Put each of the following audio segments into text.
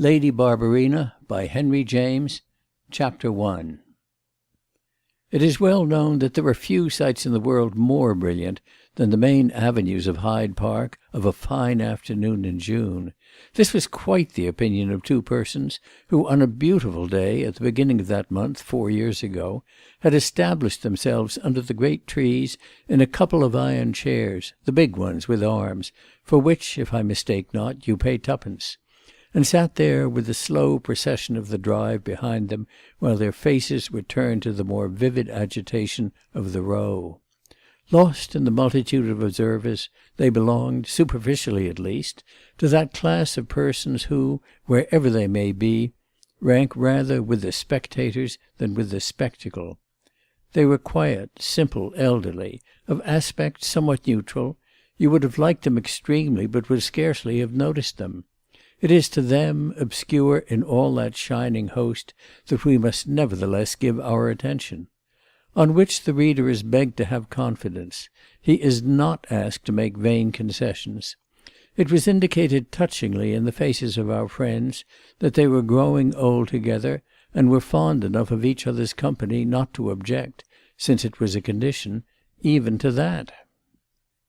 Lady Barbarina by Henry James. Chapter 1. It is well known that there are few sights in the world more brilliant than the main avenues of Hyde Park of a fine afternoon in June. This was quite the opinion of two persons who, on a beautiful day at the beginning of that month 4 years ago, had established themselves under the great trees in a couple of iron chairs, the big ones with arms, for which, if I mistake not, you pay twopence, and sat there with the slow procession of the drive behind them while their faces were turned to the more vivid agitation of the Row. Lost in the multitude of observers, they belonged, superficially at least, to that class of persons who, wherever they may be, rank rather with the spectators than with the spectacle. They were quiet, simple, elderly, of aspect somewhat neutral. You would have liked them extremely, but would scarcely have noticed them. It is to them, obscure in all that shining host, that we must nevertheless give our attention. On which the reader is begged to have confidence. He is not asked to make vain concessions. It was indicated touchingly in the faces of our friends that they were growing old together, and were fond enough of each other's company not to object, since it was a condition, even to that.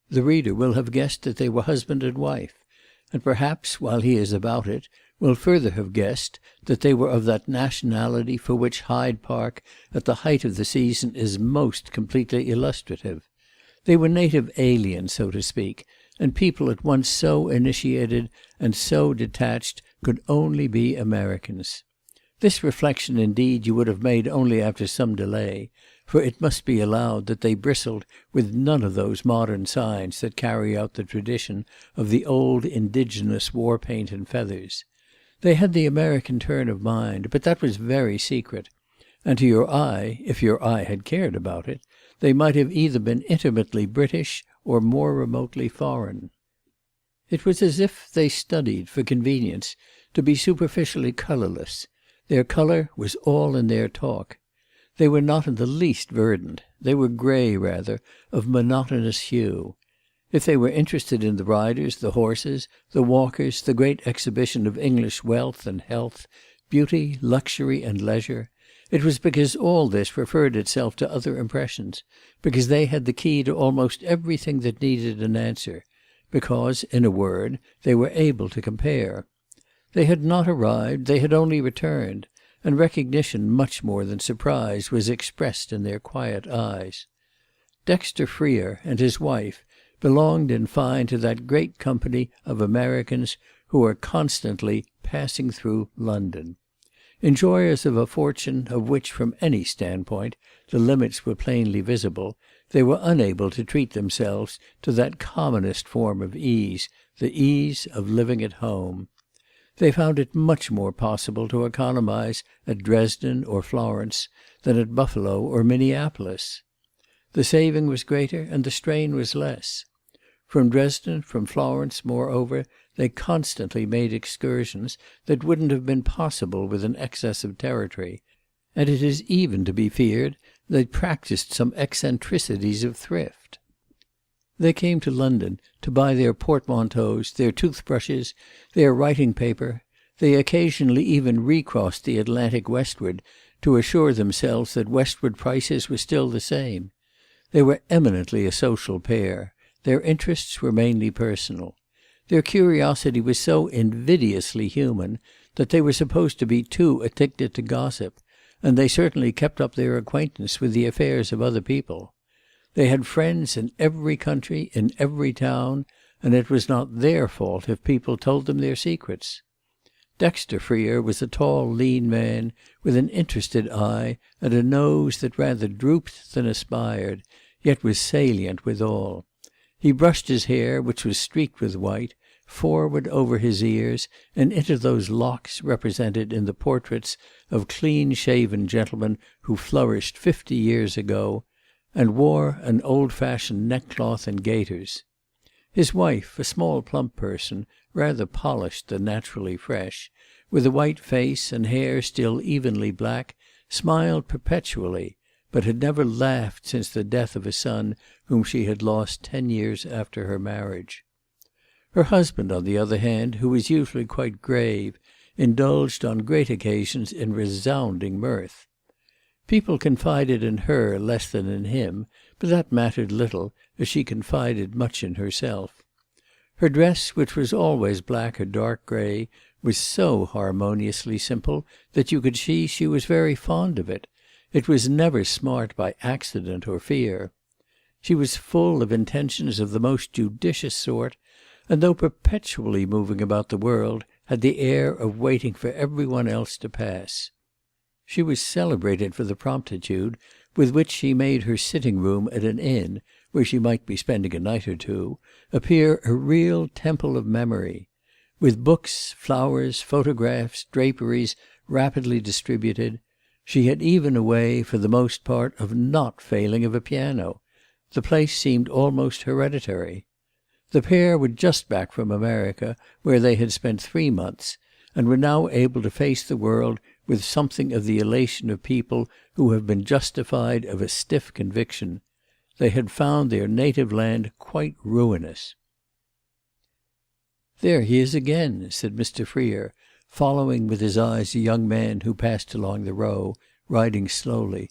The reader will have guessed that they were husband and wife, and perhaps, while he is about it, will further have guessed that they were of that nationality for which Hyde Park at the height of the season is most completely illustrative. They were native aliens, so to speak, and people at once so initiated and so detached could only be Americans. This reflection indeed you would have made only after some delay, for it must be allowed that they bristled with none of those modern signs that carry out the tradition of the old indigenous war paint and feathers. They had the American turn of mind, but that was very secret, and to your eye, if your eye had cared about it, they might have either been intimately British or more remotely foreign. It was as if they studied, for convenience, to be superficially colourless. Their colour was all in their talk. They were not in the least verdant. They were grey, rather, of monotonous hue. If they were interested in the riders, the horses, the walkers, the great exhibition of English wealth and health, beauty, luxury, and leisure, it was because all this referred itself to other impressions, because they had the key to almost everything that needed an answer, because, in a word, they were able to compare. They had not arrived, they had only returned, and recognition much more than surprise was expressed in their quiet eyes. Dexter Freer and his wife belonged in fine to that great company of Americans who are constantly passing through London. Enjoyers of a fortune of which, from any standpoint, the limits were plainly visible, they were unable to treat themselves to that commonest form of ease, the ease of living at home. They found it much more possible to economize at Dresden or Florence than at Buffalo or Minneapolis. The saving was greater and the strain was less. From Dresden, from Florence, moreover, they constantly made excursions that wouldn't have been possible with an excess of territory, and it is even to be feared they practised some eccentricities of thrift. They came to London to buy their portmanteaus, their toothbrushes, their writing paper. They occasionally even recrossed the Atlantic westward to assure themselves that westward prices were still the same. They were eminently a social pair. Their interests were mainly personal. Their curiosity was so invidiously human that they were supposed to be too addicted to gossip, and they certainly kept up their acquaintance with the affairs of other people. They had friends in every country, in every town, and it was not their fault if people told them their secrets. Dexter Freer was a tall, lean man, with an interested eye and a nose that rather drooped than aspired, yet was salient withal. He brushed his hair, which was streaked with white, forward over his ears and into those locks represented in the portraits of clean-shaven gentlemen who flourished 50 years ago, and wore an old-fashioned neckcloth and gaiters. His wife, a small plump person, rather polished than naturally fresh, with a white face and hair still evenly black, smiled perpetually, but had never laughed since the death of a son whom she had lost 10 years after her marriage. Her husband, on the other hand, who was usually quite grave, indulged on great occasions in resounding mirth. People confided in her less than in him, but that mattered little, as she confided much in herself. Her dress, which was always black or dark grey, was so harmoniously simple that you could see she was very fond of it. It was never smart by accident or fear. She was full of intentions of the most judicious sort, and though perpetually moving about the world, had the air of waiting for every one else to pass. She was celebrated for the promptitude with which she made her sitting-room at an inn, where she might be spending a night or two, appear a real temple of memory, with books, flowers, photographs, draperies rapidly distributed. She had even a way, for the most part, of not failing of a piano. The place seemed almost hereditary. The pair were just back from America, where they had spent 3 months, and were now able to face the world with something of the elation of people who have been justified of a stiff conviction. They had found their native land quite ruinous. "There he is again," said Mr. Freer, following with his eyes a young man who passed along the Row, riding slowly.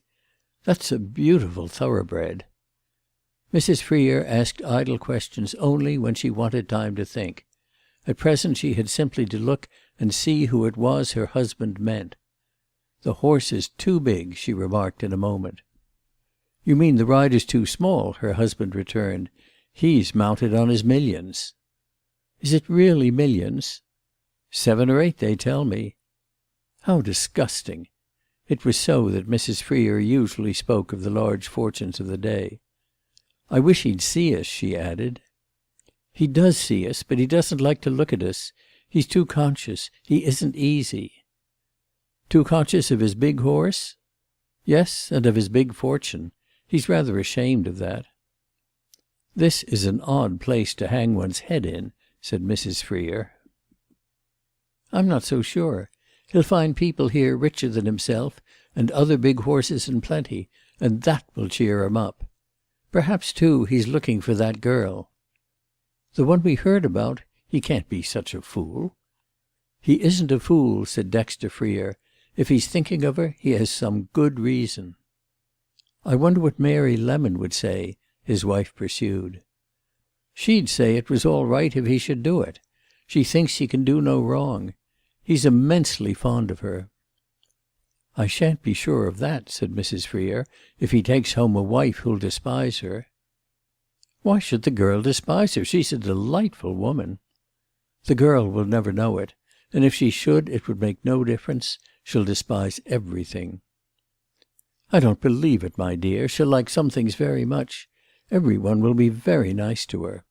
"That's a beautiful thoroughbred." Mrs. Freer asked idle questions only when she wanted time to think. At present she had simply to look and see who it was her husband meant. "The horse is too big," she remarked in a moment. "You mean the rider's too small," her husband returned. "He's mounted on his millions." "Is it really millions?" "7 or 8, they tell me." "How disgusting!" It was so that Mrs. Freer usually spoke of the large fortunes of the day. "I wish he'd see us," she added. "He does see us, but he doesn't like to look at us. He's too conscious. He isn't easy." "Too conscious of his big horse?" "Yes, and of his big fortune. He's rather ashamed of that." "This is an odd place to hang one's head in," said Mrs. Freer. "I'm not so sure. He'll find people here richer than himself, and other big horses in plenty, and that will cheer him up. Perhaps, too, he's looking for that girl." "The one we heard about? He can't be such a fool." "He isn't a fool," said Dexter Freer. "If he's thinking of her, he has some good reason." "I wonder what Mary Lemon would say," his wife pursued. "She'd say it was all right if he should do it. She thinks he can do no wrong. He's immensely fond of her." "I shan't be sure of that," said Mrs. Freer, "if he takes home a wife who'll despise her." "Why should the girl despise her? She's a delightful woman." "The girl will never know it, and if she should it would make no difference. She'll despise everything." "I don't believe it, my dear. She'll like some things very much. Every one will be very nice to her."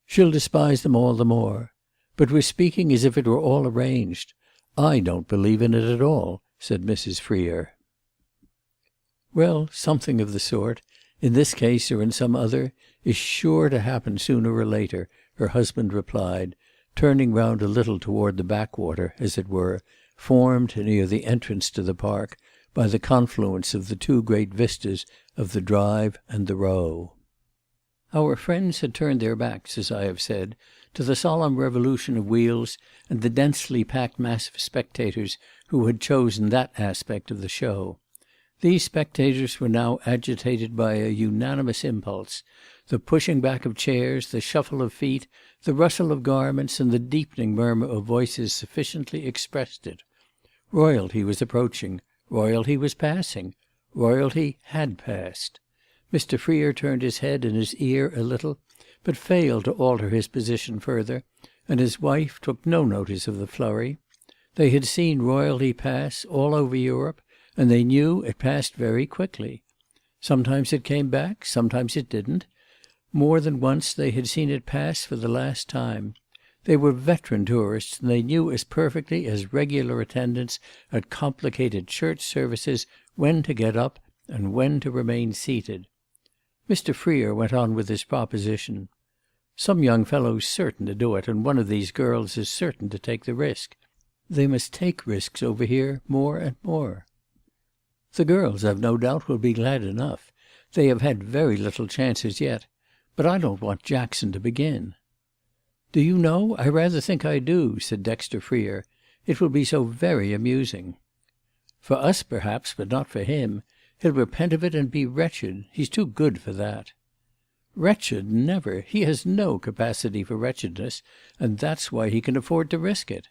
"She'll despise them all the more. But we're speaking as if it were all arranged. I don't believe in it at all," said Mrs. Freer. "Well, something of the sort, in this case or in some other, is sure to happen sooner or later," her husband replied, turning round a little toward the backwater, as it were, formed, near the entrance to the park, by the confluence of the two great vistas of the Drive and the Row. Our friends had turned their backs, as I have said, to the solemn revolution of wheels and the densely packed mass of spectators who had chosen that aspect of the show. These spectators were now agitated by a unanimous impulse. The pushing back of chairs, the shuffle of feet, the rustle of garments, and the deepening murmur of voices sufficiently expressed it. Royalty was approaching. Royalty was passing. Royalty had passed. Mr. Freer turned his head and his ear a little, but failed to alter his position further, and his wife took no notice of the flurry. They had seen royalty pass all over Europe, and they knew it passed very quickly. Sometimes it came back, sometimes it didn't. More than once they had seen it pass for the last time. They were veteran tourists, and they knew as perfectly as regular attendants at complicated church services when to get up and when to remain seated. Mr. Freer went on with his proposition. "Some young fellow's certain to do it, and one of these girls is certain to take the risk. They must take risks over here more and more." "The girls, I've no doubt, will be glad enough. They have had very little chance as yet. But I don't want Jackson to begin." "Do you know, I rather think I do," said Dexter Freer. It will be so very amusing." "For us, perhaps, but not for him. He'll repent of it and be wretched. He's too good for that." "Wretched, never! He has no capacity for wretchedness, and that's why he can afford to risk it."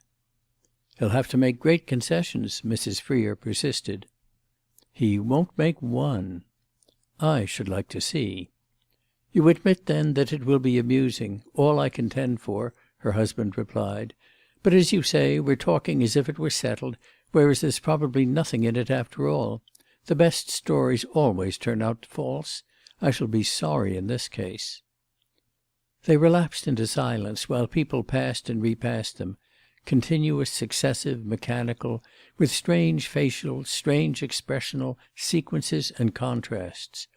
"He'll have to make great concessions," Mrs. Freer persisted. "He won't make one." "I should like to see." "You admit, then, that it will be amusing. All I contend for," her husband replied. "But, as you say, we're talking as if it were settled, whereas there's probably nothing in it after all. The best stories always turn out false. I shall be sorry in this case." They relapsed into silence while people passed and repassed them, continuous, successive, mechanical, with strange facial, strange expressional sequences and contrasts.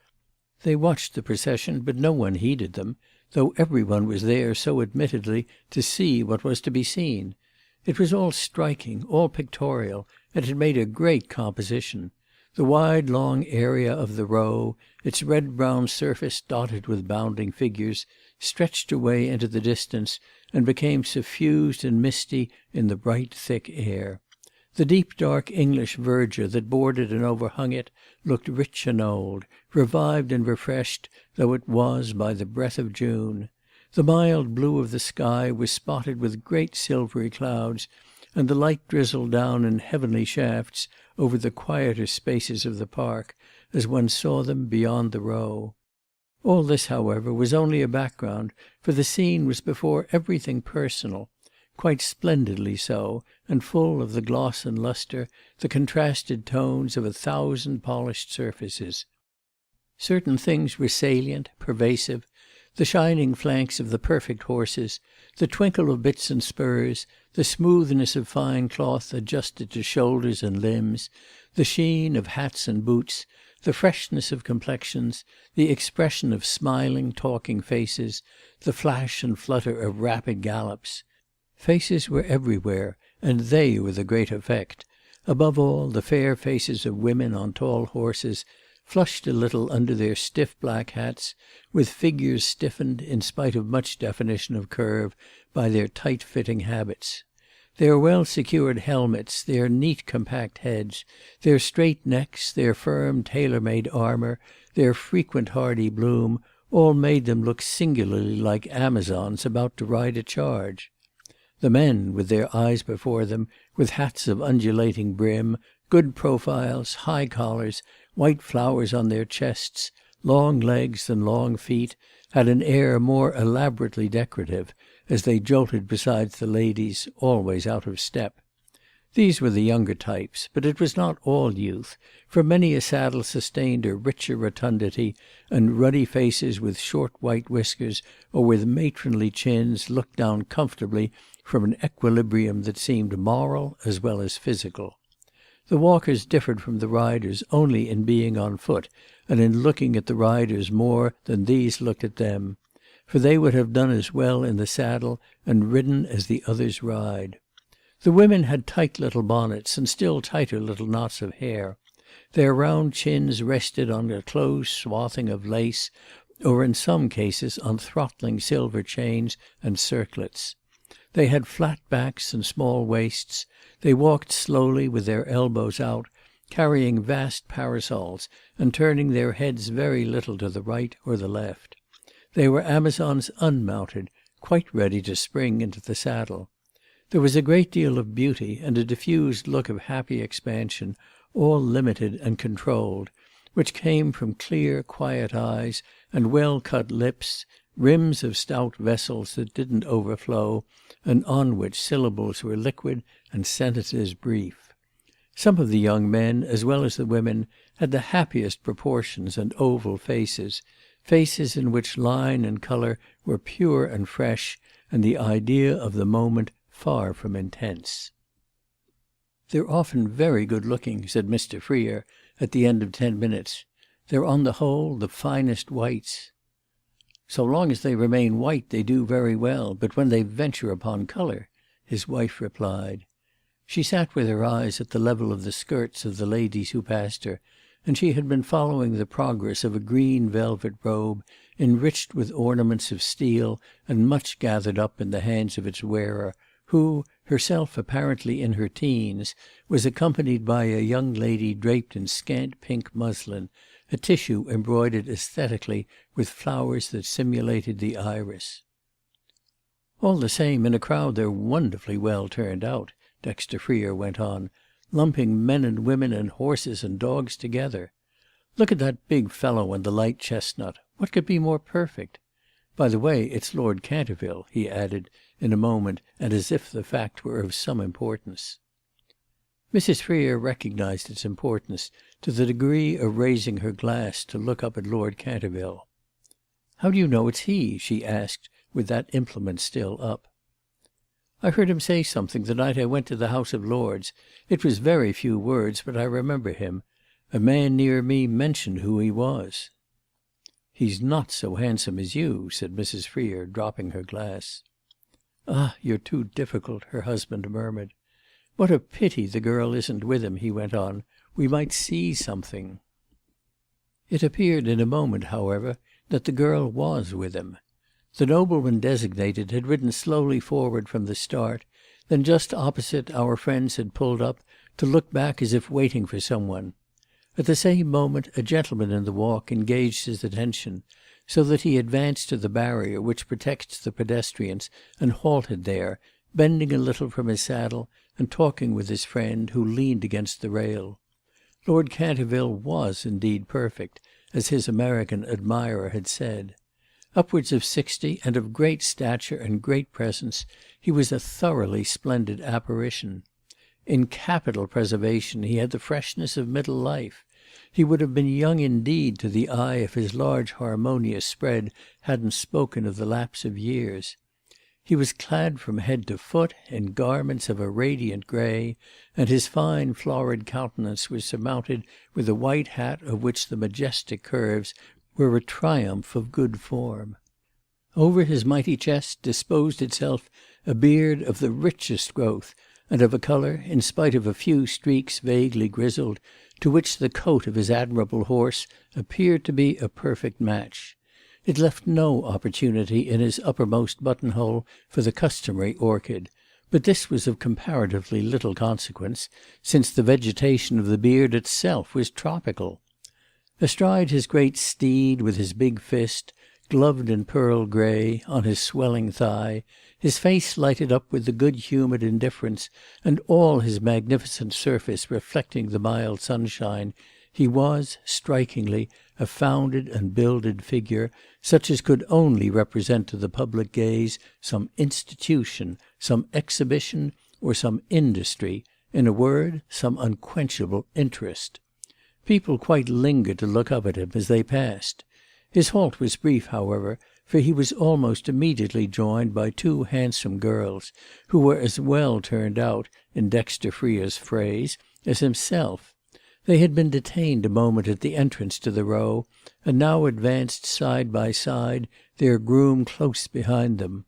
They watched the procession, but no one heeded them, though every one was there so admittedly to see what was to be seen. It was all striking, all pictorial, and it made a great composition. The wide long area of the Row, its red-brown surface dotted with bounding figures, stretched away into the distance and became suffused and misty in the bright thick air. The deep dark English verdure that bordered and overhung it looked rich and old, revived and refreshed though it was by the breath of June. The mild blue of the sky was spotted with great silvery clouds, and the light drizzled down in heavenly shafts over the quieter spaces of the park, as one saw them beyond the Row. All this, however, was only a background, for the scene was before everything personal, quite splendidly so, and full of the gloss and lustre, the contrasted tones of 1,000 polished surfaces. Certain things were salient, pervasive, the shining flanks of the perfect horses, the twinkle of bits and spurs, the smoothness of fine cloth adjusted to shoulders and limbs, the sheen of hats and boots, the freshness of complexions, the expression of smiling, talking faces, the flash and flutter of rapid gallops. Faces were everywhere, and they were the great effect. Above all, the fair faces of women on tall horses, flushed a little under their stiff black hats, with figures stiffened, in spite of much definition of curve, by their tight-fitting habits. Their well-secured helmets, their neat compact heads, their straight necks, their firm tailor-made armour, their frequent hardy bloom, all made them look singularly like Amazons about to ride a charge. The men, with their eyes before them, with hats of undulating brim, good profiles, high collars, white flowers on their chests, long legs and long feet, had an air more elaborately decorative, as they jolted beside the ladies, always out of step. These were the younger types, but it was not all youth, for many a saddle sustained a richer rotundity, and ruddy faces with short white whiskers or with matronly chins looked down comfortably from an equilibrium that seemed moral as well as physical. The walkers differed from the riders only in being on foot and in looking at the riders more than these looked at them, for they would have done as well in the saddle and ridden as the others ride. The women had tight little bonnets and still tighter little knots of hair. Their round chins rested on a close swathing of lace, or in some cases on throttling silver chains and circlets. They had flat backs and small waists. They walked slowly with their elbows out, carrying vast parasols and turning their heads very little to the right or the left. They were Amazons unmounted, quite ready to spring into the saddle. There was a great deal of beauty and a diffused look of happy expansion, all limited and controlled, which came from clear, quiet eyes and well-cut lips, rims of stout vessels that didn't overflow, and on which syllables were liquid and sentences brief. Some of the young men, as well as the women, had the happiest proportions and oval faces, faces in which line and colour were pure and fresh, and the idea of the moment far from intense. "They're often very good-looking," said Mr. Freer at the end of 10 minutes. "They're on the whole the finest whites." "So long as they remain white they do very well, but when they venture upon colour," his wife replied. She sat with her eyes at the level of the skirts of the ladies who passed her, and she had been following the progress of a green velvet robe, enriched with ornaments of steel and much gathered up in the hands of its wearer, who, herself apparently in her teens, was accompanied by a young lady draped in scant pink muslin, a tissue embroidered aesthetically with flowers that simulated the iris. "All the same, in a crowd they're wonderfully well turned out," Dexter Freer went on, "lumping men and women and horses and dogs together. Look at that big fellow on the light chestnut. What could be more perfect? By the way, it's Lord Canterville," he added in a moment and as if the fact were of some importance. Mrs. Freer recognised its importance to the degree of raising her glass to look up at Lord Canterville. "How do you know it's he?" she asked with that implement still up. "I heard him say something the night I went to the House of Lords. It was very few words, but I remember him. A man near me mentioned who he was." "He's not so handsome as you," said Mrs. Freer, dropping her glass. "Ah, you're too difficult," her husband murmured. "What a pity the girl isn't with him," he went on. "We might see something." It appeared in a moment, however, that the girl was with him. The nobleman designated had ridden slowly forward from the start, then just opposite our friends had pulled up, to look back as if waiting for some one. At the same moment a gentleman in the walk engaged his attention, so that he advanced to the barrier which protects the pedestrians and halted there, bending a little from his saddle and talking with his friend, who leaned against the rail. Lord Canterville was indeed perfect, as his American admirer had said. Upwards of 60 and of great stature and great presence, he was a thoroughly splendid apparition. In capital preservation he had the freshness of middle life. He would have been young indeed to the eye if his large harmonious spread hadn't spoken of the lapse of years. He was clad from head to foot in garments of a radiant grey, and his fine florid countenance was surmounted with a white hat of which the majestic curves were a triumph of good form. Over his mighty chest disposed itself a beard of the richest growth, and of a colour, in spite of a few streaks vaguely grizzled, to which the coat of his admirable horse appeared to be a perfect match. It left no opportunity in his uppermost buttonhole for the customary orchid, but this was of comparatively little consequence, since the vegetation of the beard itself was tropical. Astride his great steed, with his big fist, gloved in pearl grey, on his swelling thigh, his face lighted up with the good-humoured indifference, and all his magnificent surface reflecting the mild sunshine, he was, strikingly, a founded and builded figure, such as could only represent to the public gaze some institution, some exhibition, or some industry, in a word, some unquenchable interest. People quite lingered to look up at him as they passed. His halt was brief, however, for he was almost immediately joined by two handsome girls, who were as well turned out, in Dexter Freer's phrase, as himself. They had been detained a moment at the entrance to the Row, and now advanced side by side, their groom close behind them.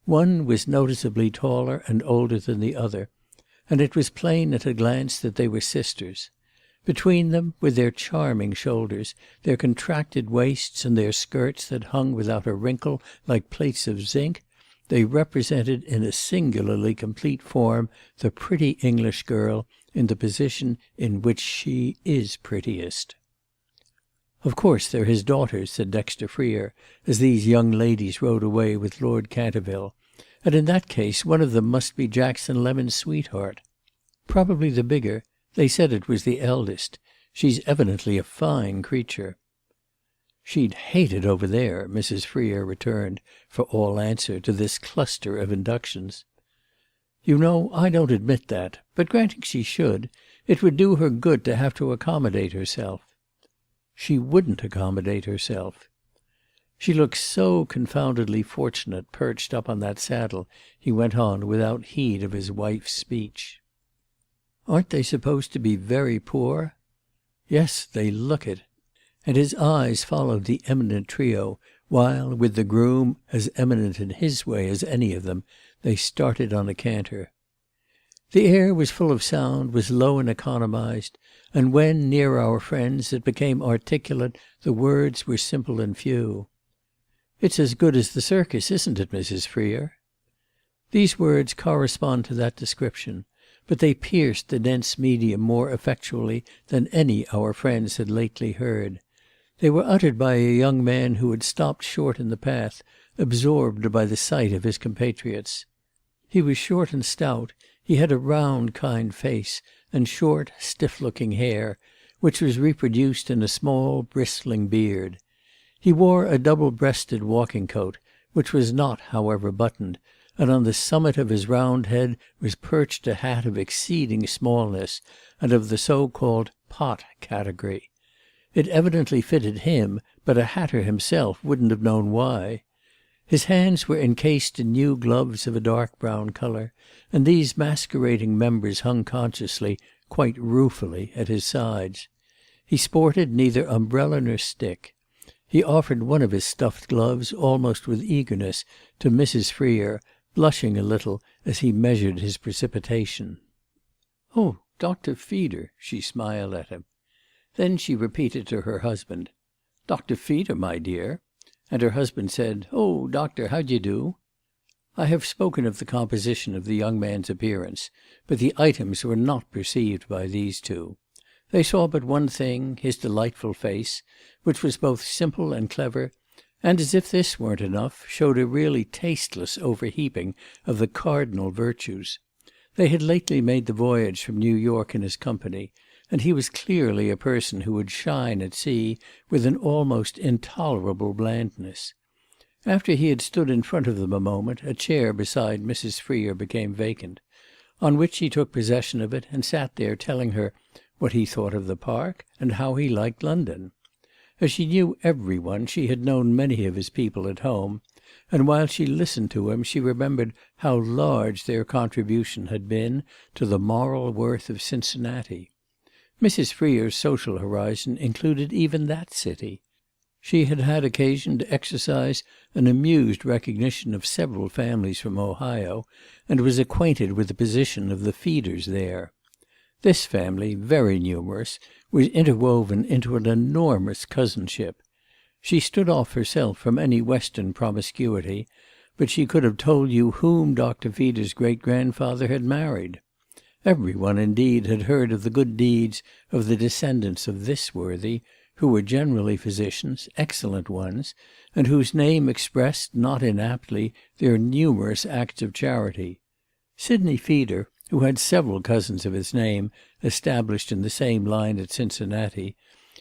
One was noticeably taller and older than the other, and it was plain at a glance that they were sisters. Between them, with their charming shoulders, their contracted waists, and their skirts that hung without a wrinkle like plates of zinc, they represented in a singularly complete form the pretty English girl in the position in which she is prettiest. "Of course they're his daughters," said Dexter Freer, as these young ladies rode away with Lord Canterville, "and in that case one of them must be Jackson Lemon's sweetheart. Probably the bigger. They said it was the eldest. She's evidently a fine creature." "She'd hate it over there," Mrs. Freer returned, for all answer to this cluster of inductions. "You know, I don't admit that. But granting she should, it would do her good to have to accommodate herself." "She wouldn't accommodate herself." "She looks so confoundedly fortunate perched up on that saddle," he went on without heed of his wife's speech. "Aren't they supposed to be very poor?" "Yes, they look it." And his eyes followed the eminent trio while, with the groom as eminent in his way as any of them, they started on a canter. The air was full of sound, was low and economized, and when, near our friends, it became articulate the words were simple and few. "It's as good as the circus, isn't it, Mrs. Freer?" These words correspond to that description, but they pierced the dense medium more effectually than any our friends had lately heard. They were uttered by a young man who had stopped short in the path, absorbed by the sight of his compatriots. He was short and stout. He had a round, kind face, and short, stiff-looking hair, which was reproduced in a small, bristling beard. He wore a double-breasted walking-coat, which was not, however, buttoned, and on the summit of his round head was perched a hat of exceeding smallness, and of the so-called pot category. It evidently fitted him, but a hatter himself wouldn't have known why. His hands were encased in new gloves of a dark brown colour, and these masquerading members hung consciously, quite ruefully, at his sides. He sported neither umbrella nor stick. He offered one of his stuffed gloves almost with eagerness to Mrs. Freer, blushing a little as he measured his precipitation. "Oh, Dr. Feeder," she smiled at him. Then she repeated to her husband, "Dr. Feeder, my dear." And her husband said, "Oh, doctor, how d'ye do?" I have spoken of the composition of the young man's appearance, but the items were not perceived by these two. They saw but one thing, his delightful face, which was both simple and clever, and, as if this weren't enough, showed a really tasteless overheaping of the cardinal virtues. They had lately made the voyage from New York in his company, and he was clearly a person who would shine at sea with an almost intolerable blandness. After he had stood in front of them a moment, a chair beside Mrs. Freer became vacant, on which he took possession of it and sat there telling her what he thought of the park and how he liked London. As she knew every one, she had known many of his people at home, and while she listened to him she remembered how large their contribution had been to the moral worth of Cincinnati. Mrs. Freer's social horizon included even that city. She had had occasion to exercise an amused recognition of several families from Ohio, and was acquainted with the position of the Feeders there. This family, very numerous, was interwoven into an enormous cousinship. She stood off herself from any Western promiscuity, but she could have told you whom Dr. Feeder's great-grandfather had married. Every one, indeed, had heard of the good deeds of the descendants of this worthy, who were generally physicians, excellent ones, and whose name expressed, not inaptly, their numerous acts of charity. Sidney Feeder, who had several cousins of his name established in the same line at Cincinnati,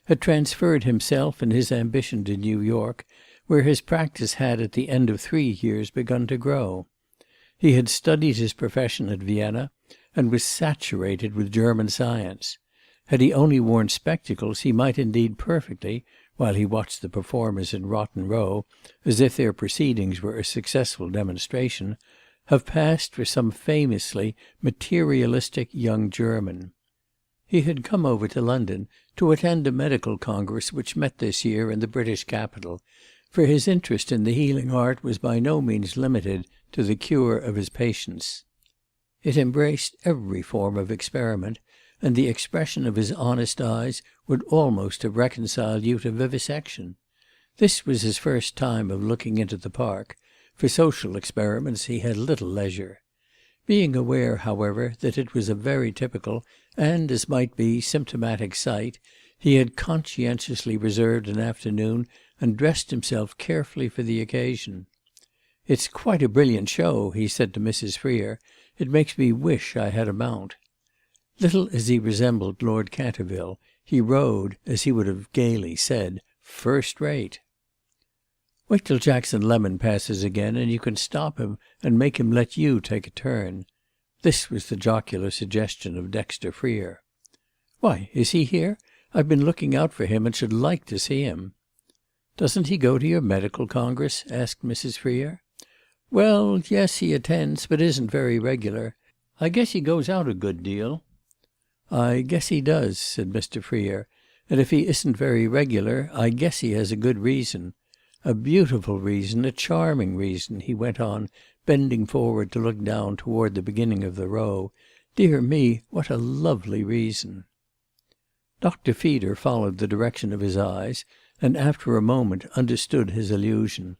had transferred himself and his ambition to New York, where his practice had at the end of 3 years begun to grow. He had studied his profession at Vienna, and was saturated with German science. Had he only worn spectacles he might indeed perfectly, while he watched the performers in Rotten Row, as if their proceedings were a successful demonstration, have passed for some famously materialistic young German. He had come over to London to attend a medical congress which met this year in the British capital, for his interest in the healing art was by no means limited to the cure of his patients. It embraced every form of experiment, and the expression of his honest eyes would almost have reconciled you to vivisection. This was his first time of looking into the park. For social experiments he had little leisure. Being aware, however, that it was a very typical and, as might be, symptomatic sight, he had conscientiously reserved an afternoon and dressed himself carefully for the occasion. "It's quite a brilliant show," he said to Mrs. Freer. "It makes me wish I had a mount." Little as he resembled Lord Canterville, he rode, as he would have gaily said, first rate. "Wait till Jackson Lemon passes again, and you can stop him and make him let you take a turn." This was the jocular suggestion of Dexter Freer. "Why, is he here? I've been looking out for him and should like to see him." "Doesn't he go to your medical congress?" asked Mrs. Freer. "Well, yes, he attends, but isn't very regular. I guess he goes out a good deal." "I guess he does," said Mr. Freer. "And if he isn't very regular, I guess he has a good reason. A beautiful reason, a charming reason," he went on, bending forward to look down toward the beginning of the row. "Dear me, what a lovely reason!" Dr. Feeder followed the direction of his eyes, and after a moment understood his allusion.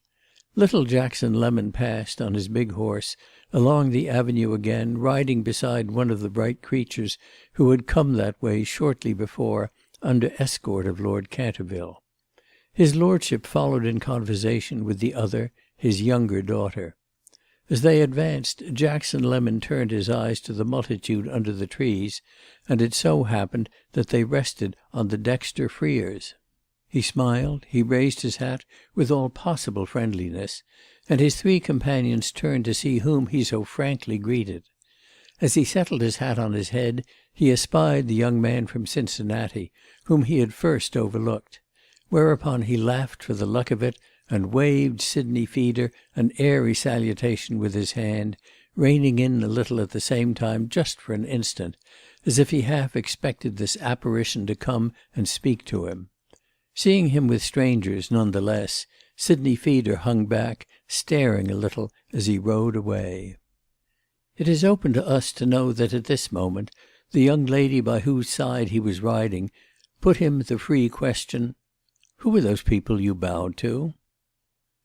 Little Jackson Lemon passed, on his big horse, along the avenue again, riding beside one of the bright creatures who had come that way shortly before under escort of Lord Canterville. His lordship followed in conversation with the other, his younger daughter. As they advanced, Jackson Lemon turned his eyes to the multitude under the trees, and it so happened that they rested on the Dexter Freers. He smiled, he raised his hat with all possible friendliness, and his three companions turned to see whom he so frankly greeted. As he settled his hat on his head, he espied the young man from Cincinnati, whom he had first overlooked, whereupon he laughed for the luck of it, and waved Sidney Feeder an airy salutation with his hand, reining in a little at the same time just for an instant, as if he half expected this apparition to come and speak to him. Seeing him with strangers, none the less, Sidney Feeder hung back, staring a little as he rode away. It is open to us to know that at this moment the young lady by whose side he was riding put him the free question, "Who are those people you bowed to?"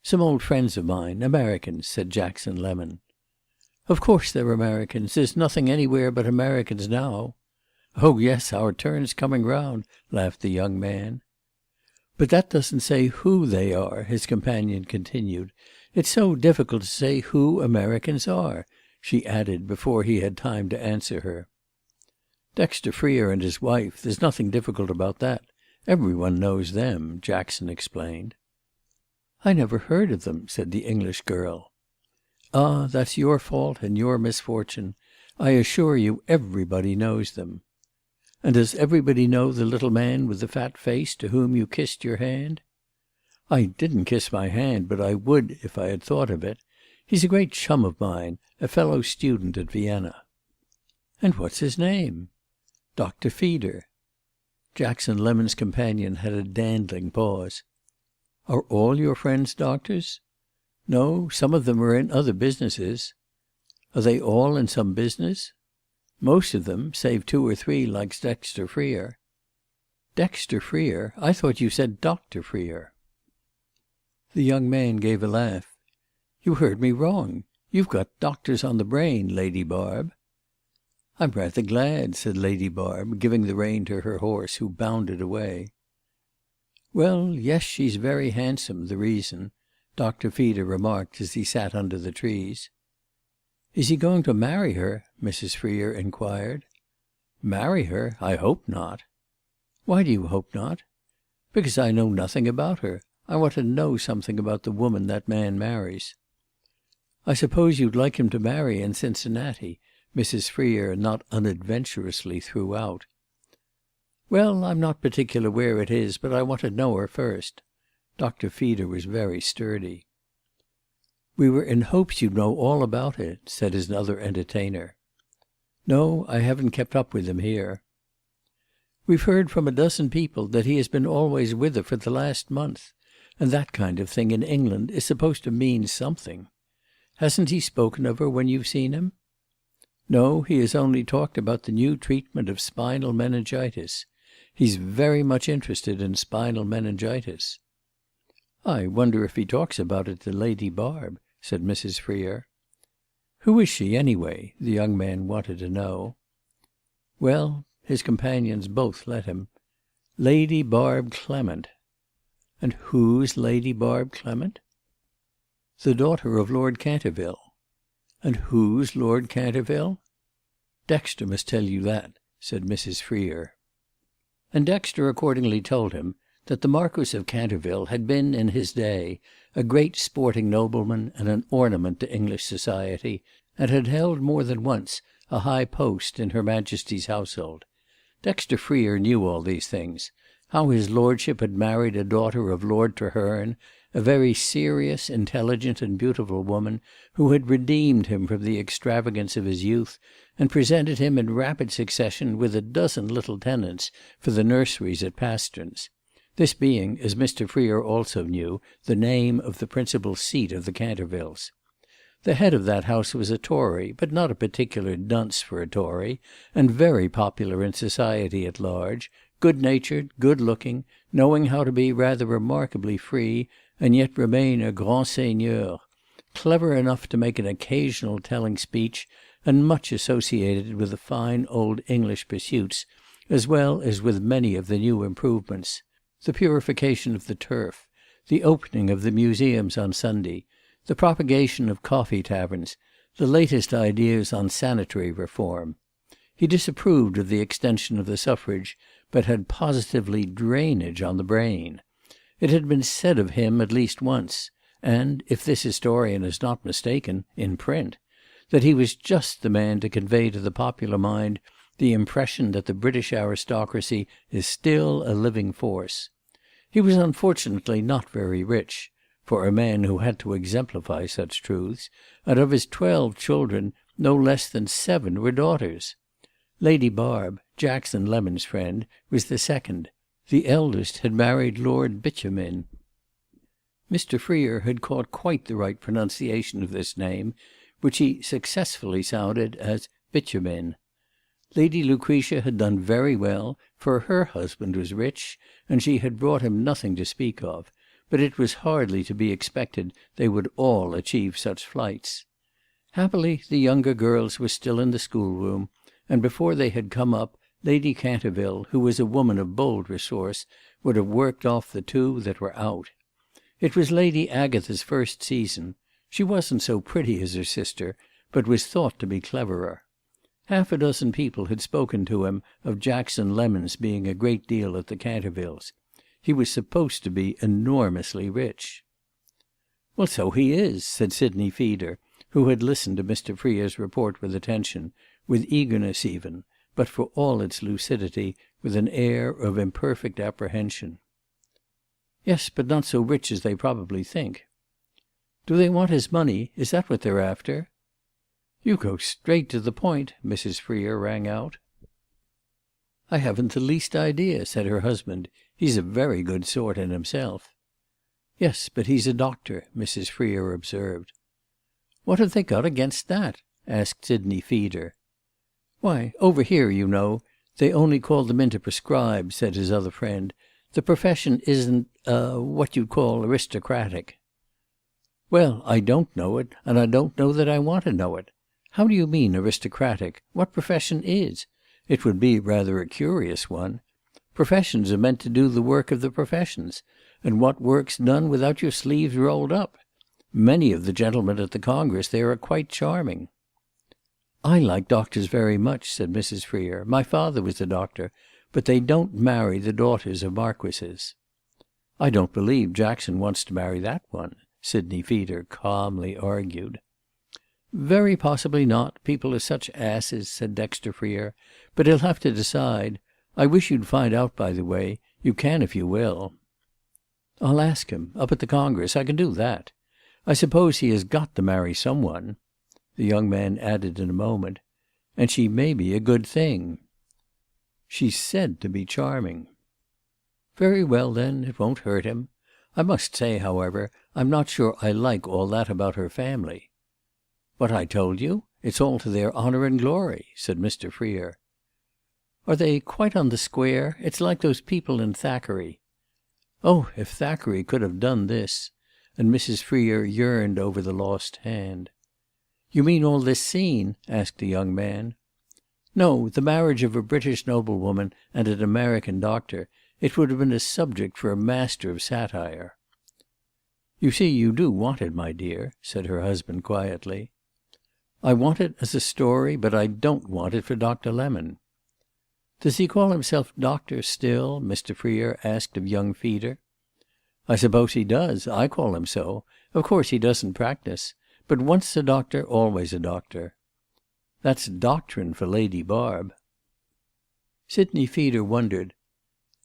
"Some old friends of mine, Americans," said Jackson Lemon. "Of course they're Americans. There's nothing anywhere but Americans now." "Oh yes, our turn's coming round," laughed the young man. "But that doesn't say who they are," his companion continued. "It's so difficult to say who Americans are," she added before he had time to answer her. "Dexter Freer and his wife, there's nothing difficult about that. Every one knows them," Jackson explained. "I never heard of them," said the English girl. "Ah, that's your fault and your misfortune. I assure you everybody knows them." "And does everybody know the little man with the fat face to whom you kissed your hand?" "I didn't kiss my hand, but I would if I had thought of it. He's a great chum of mine, a fellow student at Vienna." "And what's his name?" "Dr. Feeder." Jackson Lemon's companion had a dandling pause. "Are all your friends doctors?" "No, some of them are in other businesses." "Are they all in some business?" "Most of them, save 2 or 3 like Dexter Freer." "Dexter Freer? I thought you said Dr. Freer." The young man gave a laugh. "You heard me wrong. You've got doctors on the brain, Lady Barb." "I'm rather glad," said Lady Barb, giving the rein to her horse, who bounded away. "Well, yes, she's very handsome, the reason," Dr. Feeder remarked as he sat under the trees. "Is he going to marry her?" Mrs. Freer inquired. "Marry her? I hope not." "Why do you hope not?" "Because I know nothing about her. I want to know something about the woman that man marries." "I suppose you'd like him to marry in Cincinnati," Mrs. Freer not unadventurously threw out. "Well, I'm not particular where it is, but I want to know her first." Dr. Feeder was very sturdy. "We were in hopes you'd know all about it," said his other entertainer. "No, I haven't kept up with him here." "We've heard from a dozen people that he has been always with her for the last month, and that kind of thing in England is supposed to mean something. Hasn't he spoken of her when you've seen him?" "No, he has only talked about the new treatment of spinal meningitis. He's very much interested in spinal meningitis." "I wonder if he talks about it to Lady Barb," said Mrs. Freer. "Who is she, anyway?" the young man wanted to know. Well, his companions both let him. "Lady Barb Clement." "And who's Lady Barb Clement?" "The daughter of Lord Canterville." "And who's Lord Canterville?" "Dexter must tell you that," said Mrs. Freer. And Dexter accordingly told him that the Marquis of Canterville had been, in his day, a great sporting nobleman and an ornament to English society, and had held more than once a high post in Her Majesty's household. Dexter Freer knew all these things, how his lordship had married a daughter of Lord Treherne, a very serious, intelligent, and beautiful woman, who had redeemed him from the extravagance of his youth, and presented him in rapid succession with a dozen little tenants for the nurseries at Pasterns. This being, as Mr. Freer also knew, the name of the principal seat of the Cantervilles. The head of that house was a Tory, but not a particular dunce for a Tory, and very popular in society at large, good-natured, good-looking, knowing how to be rather remarkably free, and yet remain a grand seigneur, clever enough to make an occasional telling speech, and much associated with the fine old English pursuits, as well as with many of the new improvements: the purification of the turf, the opening of the museums on Sunday, the propagation of coffee taverns, the latest ideas on sanitary reform. He disapproved of the extension of the suffrage, but had positively drainage on the brain. It had been said of him at least once, and, if this historian is not mistaken, in print, that he was just the man to convey to the popular mind the impression that the British aristocracy is still a living force. He was unfortunately not very rich, for a man who had to exemplify such truths, and of his 12 children no less than 7 were daughters. Lady Barb, Jackson Lemon's friend, was the second. The eldest had married Lord Bitumen. Mr. Freer had caught quite the right pronunciation of this name, which he successfully sounded as Bitumen. Lady Lucretia had done very well, for her husband was rich, and she had brought him nothing to speak of, but it was hardly to be expected they would all achieve such flights. Happily the younger girls were still in the schoolroom, and before they had come up, Lady Canterville, who was a woman of bold resource, would have worked off the 2 that were out. It was Lady Agatha's first season. She wasn't so pretty as her sister, but was thought to be cleverer. Half a dozen people had spoken to him of Jackson Lemon's being a great deal at the Cantervilles. He was supposed to be enormously rich. "Well, so he is," said Sidney Feeder, who had listened to Mr. Freer's report with attention, with eagerness even, but for all its lucidity, with an air of imperfect apprehension. "Yes, but not so rich as they probably think." "Do they want his money? Is that what they're after?" "You go straight to the point," Mrs. Freer rang out. "I haven't the least idea," said her husband. "He's a very good sort in himself." "Yes, but he's a doctor," Mrs. Freer observed. "What have they got against that?" asked Sidney Feeder. "Why, over here, you know, they only call them in to prescribe," said his other friend. "The profession isn't—what you'd call aristocratic." "Well, I don't know it, and I don't know that I want to know it. How do you mean aristocratic? What profession is? It would be rather a curious one. Professions are meant to do the work of the professions, and what work's done without your sleeves rolled up? Many of the gentlemen at the Congress there are quite charming." "I like doctors very much," said Mrs. Freer. "My father was a doctor, but they don't marry the daughters of marquises." "I don't believe Jackson wants to marry that one," Sidney Feeder calmly argued. "Very possibly not. People are such asses," said Dexter Freer. "But he'll have to decide. I wish you'd find out, by the way. You can if you will." "I'll ask him. Up at the Congress. I can do that. I suppose he has got to marry some one." The young man added in a moment, "And she may be a good thing." "She's said to be charming." "Very well, then. It won't hurt him. I must say, however, I'm not sure I like all that about her family." "What I told you? It's all to their honour and glory," said Mr. Freer. "Are they quite on the square? It's like those people in Thackeray." Oh, if Thackeray could have done this! And Mrs. Freer yearned over the lost hand. "You mean all this scene?" asked the young man. "No, the marriage of a British noblewoman and an American doctor. It would have been a subject for a master of satire." "You see you do want it, my dear," said her husband quietly. "I want it as a story, but I don't want it for Dr. Lemon." "Does he call himself doctor still?" Mr. Freer asked of young Feeder. "I suppose he does. I call him so. Of course he doesn't practise. But once a doctor, always a doctor." "That's doctrine for Lady Barb." Sidney Feeder wondered.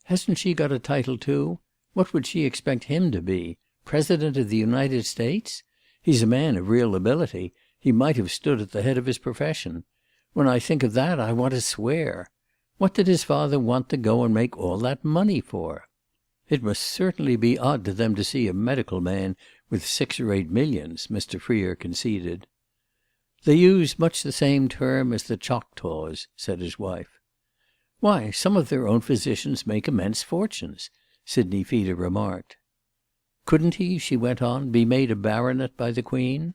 "Hasn't she got a title too? What would she expect him to be? President of the United States? He's a man of real ability. He might have stood at the head of his profession. When I think of that I want to swear. What did his father want to go and make all that money for? It must certainly be odd to them to see a medical man with 6 or 8 millions," Mr. Freer conceded. "They use much the same term as the Choctaws," said his wife. "Why, some of their own physicians make immense fortunes," Sidney Feeder remarked. Couldn't he," she went on, "be made a baronet by the Queen?"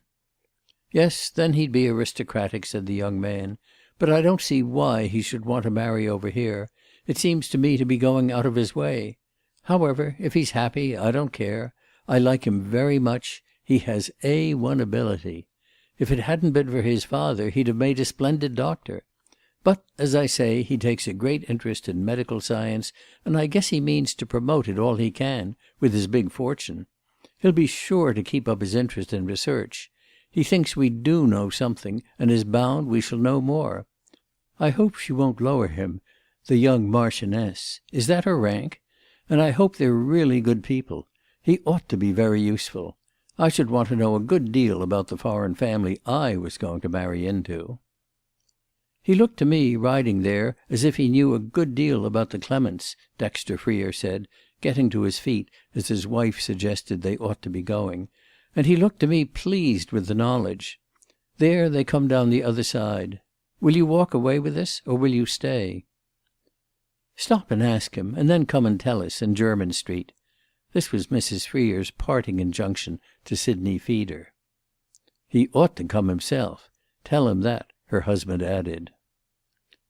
"Yes, then he'd be aristocratic," said the young man. "But I don't see why he should want to marry over here. It seems to me to be going out of his way. However, if he's happy, I don't care. I like him very much. He has A1 ability. If it hadn't been for his father, he'd have made a splendid doctor. But, as I say, he takes a great interest in medical science, and I guess he means to promote it all he can, with his big fortune. He'll be sure to keep up his interest in research. He thinks we do know something, and is bound we shall know more. I hope she won't lower him, the young Marchioness. Is that her rank? And I hope they're really good people. He ought to be very useful. I should want to know a good deal about the foreign family I was going to marry into." "He looked to me, riding there, as if he knew a good deal about the Clements," Dexter Freer said, getting to his feet as his wife suggested they ought to be going. "And he looked to me pleased with the knowledge. There they come down the other side. Will you walk away with us, or will you stay?" "Stop and ask him, and then come and tell us, in Jermyn Street." This was Mrs. Freer's parting injunction to Sidney Feeder. "He ought to come himself. Tell him that," her husband added.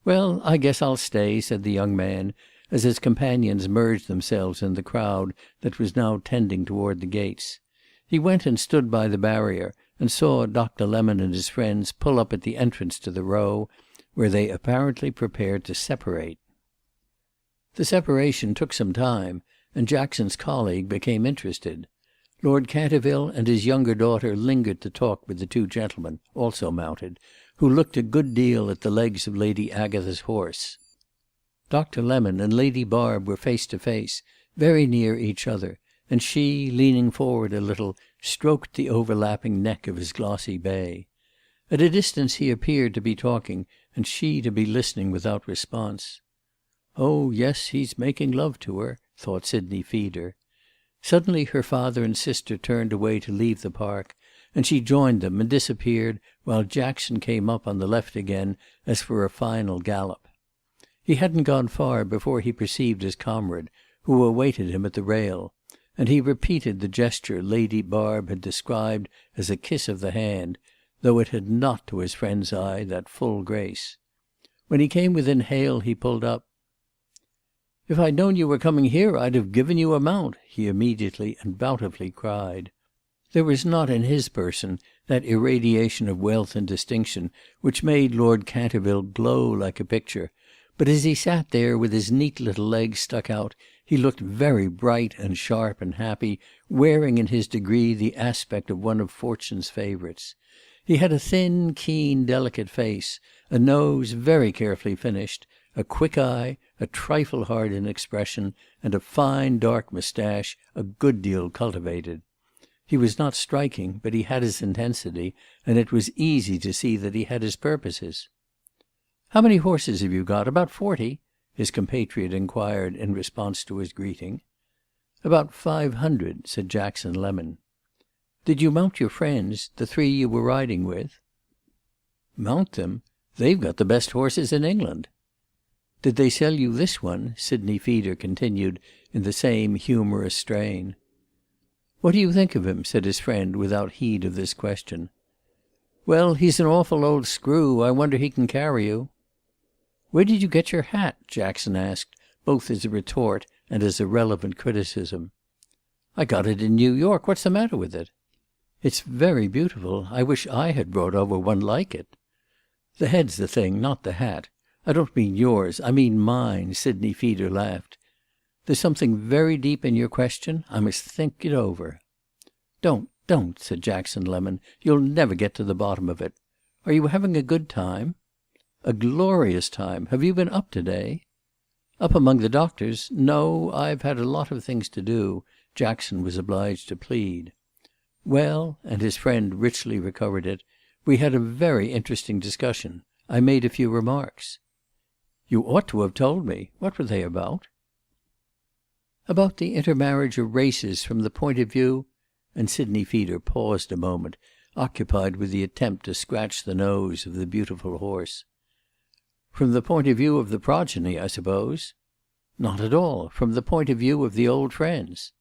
"Well, I guess I'll stay," said the young man, as his companions merged themselves in the crowd that was now tending toward the gates. He went and stood by the barrier, and saw Dr. Lemon and his friends pull up at the entrance to the Row, where they apparently prepared to separate. The separation took some time, and Jackson's colleague became interested. Lord Canterville and his younger daughter lingered to talk with the two gentlemen, also mounted, who looked a good deal at the legs of Lady Agatha's horse. Dr. Lemon and Lady Barb were face to face, very near each other, and she, leaning forward a little, stroked the overlapping neck of his glossy bay. At a distance he appeared to be talking, and she to be listening without response. "Oh yes, he's making love to her," thought Sidney Feeder. Suddenly her father and sister turned away to leave the park, and she joined them and disappeared while Jackson came up on the left again as for a final gallop. He hadn't gone far before he perceived his comrade, who awaited him at the rail, and he repeated the gesture Lady Barb had described as a kiss of the hand, though it had not to his friend's eye that full grace. When he came within hail he pulled up. "If I'd known you were coming here I'd have given you a mount," he immediately and bountifully cried. There was not in his person that irradiation of wealth and distinction which made Lord Canterville glow like a picture, but as he sat there with his neat little legs stuck out he looked very bright and sharp and happy, wearing in his degree the aspect of one of Fortune's favourites. He had a thin, keen, delicate face, a nose very carefully finished, a quick eye, a trifle hard in expression, and a fine dark moustache a good deal cultivated. He was not striking, but he had his intensity, and it was easy to see that he had his purposes. "How many horses have you got? About 40?" his compatriot inquired in response to his greeting. "About 500, said Jackson Lemon. "Did you mount your friends, the three you were riding with?" "Mount them? They've got the best horses in England." "Did they sell you this one?" Sidney Feeder continued in the same humorous strain. "What do you think of him?" said his friend without heed of this question. "Well, he's an awful old screw. I wonder he can carry you." "Where did you get your hat?" Jackson asked, both as a retort and as a relevant criticism. "I got it in New York. What's the matter with it?" "It's very beautiful. I wish I had brought over one like it." "The head's the thing, not the hat. I don't mean yours, I mean mine," Sidney Feeder laughed. "There's something very deep in your question. I must think it over." Don't, said Jackson Lemon. "You'll never get to the bottom of it. Are you having a good time?" "A glorious time. Have you been up to-day?" "Up among the doctors? No, I've had a lot of things to do," Jackson was obliged to plead. "Well," and his friend richly recovered it, "we had a very interesting discussion. I made a few remarks." "You ought to have told me. What were they about?" "About the intermarriage of races from the point of view—" and Sidney Feeder paused a moment, occupied with the attempt to scratch the nose of the beautiful horse. "From the point of view of the progeny, I suppose?" "Not at all. From the point of view of the old friends."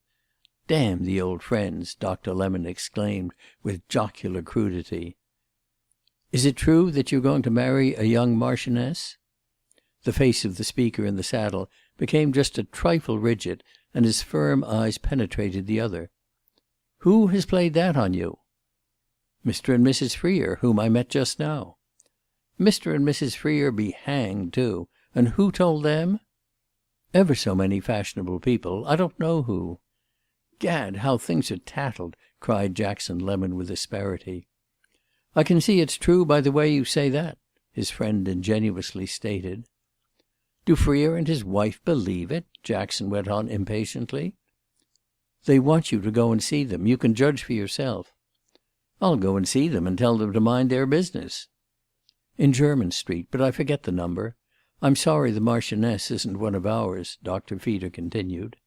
Damn the old friends!" Dr. Lemon exclaimed with jocular crudity. "Is it true that you're going to marry a young marchioness?" The face of the speaker in the saddle became just a trifle rigid, and his firm eyes penetrated the other. "Who has played that on you?" "Mr. and Mrs. Freer, whom I met just now." "Mr. and Mrs. Freer be hanged, too. And who told them?" "Ever so many fashionable people. I don't know who." "Gad, how things are tattled!" cried Jackson Lemon with asperity. "I can see it's true by the way you say that," his friend ingenuously stated. "Do Freer and his wife believe it?" Jackson went on impatiently. "They want you to go and see them. You can judge for yourself." "I'll go and see them and tell them to mind their business." "In Jermyn Street, but I forget the number. I'm sorry the Marchioness isn't one of ours," Dr. Feeder continued.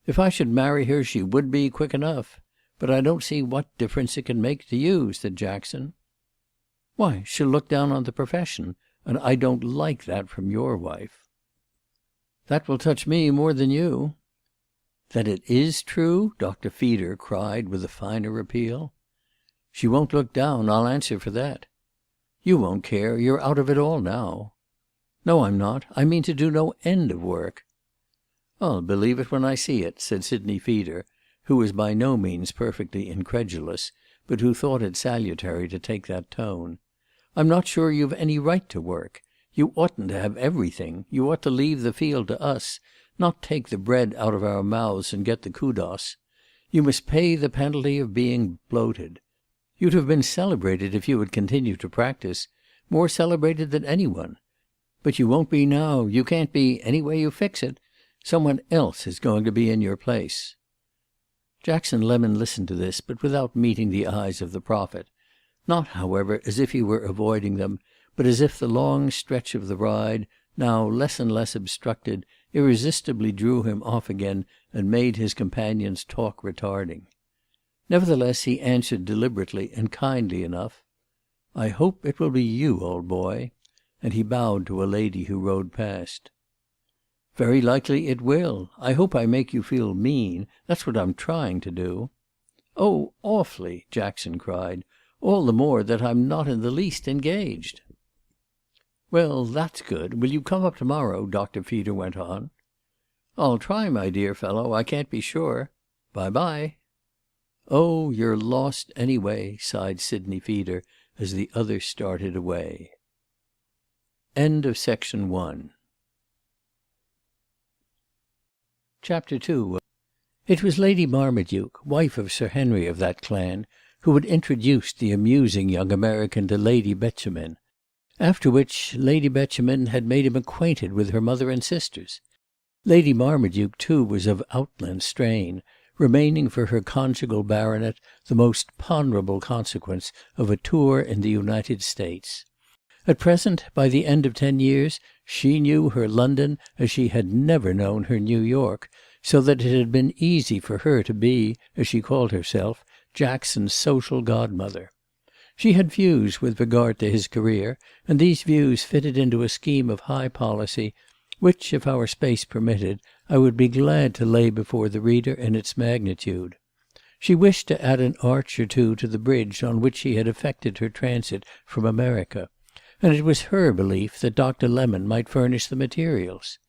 "If I should marry her she would be, quick enough. But I don't see what difference it can make to you," said Jackson. "Why, she'll look down on the profession, and I don't like that from your wife." "That will touch me more than you." "Then it is true?" Dr. Feeder cried with a finer appeal. "She won't look down, I'll answer for that." "You won't care. You're out of it all now." "No, I'm not. I mean to do no end of work." "I'll believe it when I see it," said Sidney Feeder, who was by no means perfectly incredulous, but who thought it salutary to take that tone. "I'm not sure you've any right to work. You oughtn't to have everything. You ought to leave the field to us, not take the bread out of our mouths and get the kudos. You must pay the penalty of being bloated. You'd have been celebrated if you had continued to practice, more celebrated than any one. But you won't be now. You can't be, any way you fix it. Someone else is going to be in your place." Jackson Lemon listened to this, but without meeting the eyes of the prophet; not, however, as if he were avoiding them, but as if the long stretch of the ride, now less and less obstructed, irresistibly drew him off again and made his companion's talk retarding. Nevertheless he answered deliberately and kindly enough, "I hope it will be you, old boy," and he bowed to a lady who rode past. "Very likely it will. I hope I make you feel mean. That's what I'm trying to do." "Oh, awfully!" Jackson cried. "All the more that I'm not in the least engaged." "Well, that's good. Will you come up to-morrow?" Dr. Feeder went on. "I'll try, my dear fellow. I can't be sure. Bye-bye." "Oh, you're lost anyway," sighed Sidney Feeder as the other started away. End of Section 1. Chapter 2. It was Lady Marmaduke, wife of Sir Henry of that clan, who had introduced the amusing young American to Lady Beauchemin, after which Lady Beauchemin had made him acquainted with her mother and sisters. Lady Marmaduke, too, was of outland strain, remaining for her conjugal baronet the most ponderable consequence of a tour in the United States. At present, by the end of 10 years, she knew her London as she had never known her New York, so that it had been easy for her to be, as she called herself, Jackson's social godmother. She had views with regard to his career, and these views fitted into a scheme of high policy, which, if our space permitted, I would be glad to lay before the reader in its magnitude. She wished to add an arch or two to the bridge on which she had effected her transit from America, and it was her belief that Dr. Lemon might furnish the materials.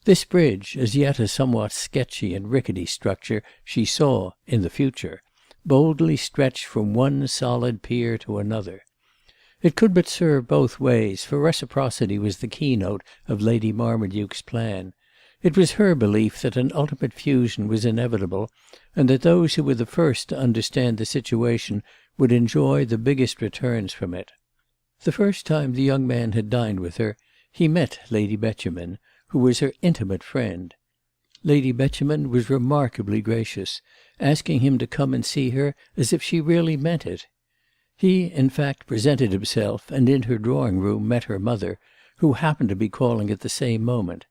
This bridge, as yet a somewhat sketchy and rickety structure, she saw, in the future, boldly stretch from one solid pier to another. It could but serve both ways, for reciprocity was the keynote of Lady Marmaduke's plan. It was her belief that an ultimate fusion was inevitable, and that those who were the first to understand the situation would enjoy the biggest returns from it. The first time the young man had dined with her, he met Lady Beauchemin, who was her intimate friend. Lady Beauchemin was remarkably gracious, asking him to come and see her as if she really meant it. He, in fact, presented himself, and in her drawing-room met her mother, who happened to be calling at the same moment.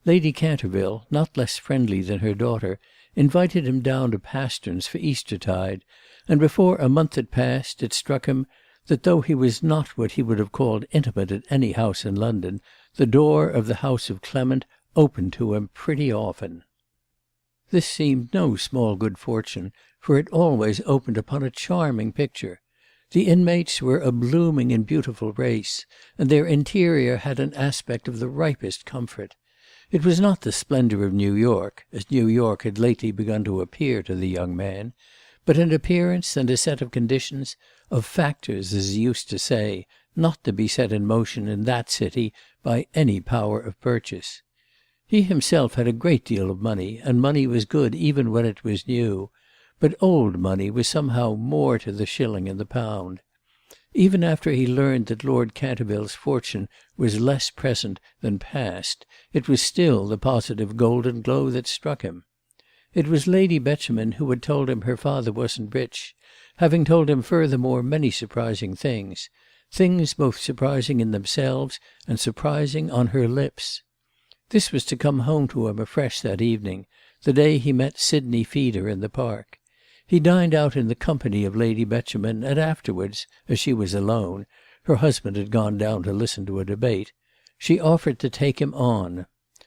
Lady Canterville, not less friendly than her daughter, invited him down to Pasterns for Eastertide, and before a month had passed it struck him that though he was not what he would have called intimate at any house in London, the door of the house of Clement opened to him pretty often. This seemed no small good fortune, for it always opened upon a charming picture. The inmates were a blooming and beautiful race, and their interior had an aspect of the ripest comfort. It was not the splendour of New York, as New York had lately begun to appear to the young man, but an appearance and a set of conditions, of factors, as he used to say, not to be set in motion in that city by any power of purchase. He himself had a great deal of money, and money was good even when it was new, but old money was somehow more to the shilling and the pound. Even after he learned that Lord Canterville's fortune was less present than past, it was still the positive golden glow that struck him. It was Lady Betjeman who had told him her father wasn't rich, having told him furthermore many surprising things both surprising in themselves and surprising on her lips. This was to come home to him afresh that evening, the day he met Sidney Feeder in the park. He dined out in the company of Lady Betjeman, and afterwards, as she was alone, her husband had gone down to listen to a debate, she offered to take him on.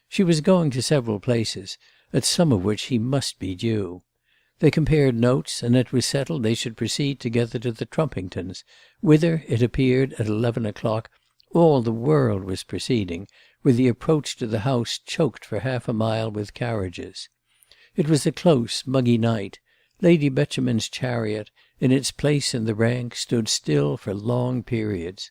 She was going to several places, at some of which he must be due. They compared notes, and it was settled they should proceed together to the Trumpingtons, whither, it appeared, at 11 o'clock, all the world was proceeding, with the approach to the house choked for half a mile with carriages. It was a close, muggy night. Lady Betjeman's chariot, in its place in the rank, stood still for long periods.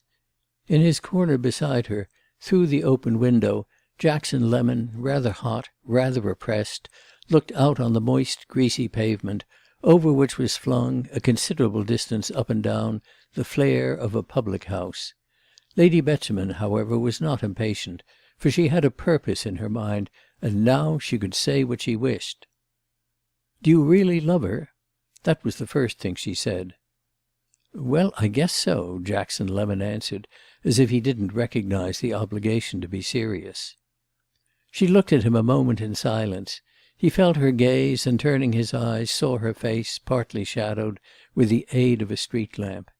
In his corner beside her, through the open window, Jackson Lemon, rather hot, rather oppressed, looked out on the moist, greasy pavement, over which was flung, a considerable distance up and down, the flare of a public-house. Lady Betjeman, however, was not impatient, for she had a purpose in her mind, and now she could say what she wished. "Do you really love her?" That was the first thing she said. "Well, I guess so," Jackson Lemon answered, as if he didn't recognise the obligation to be serious. She looked at him a moment in silence. He felt her gaze, and turning his eyes, saw her face, partly shadowed, with the aid of a street lamp.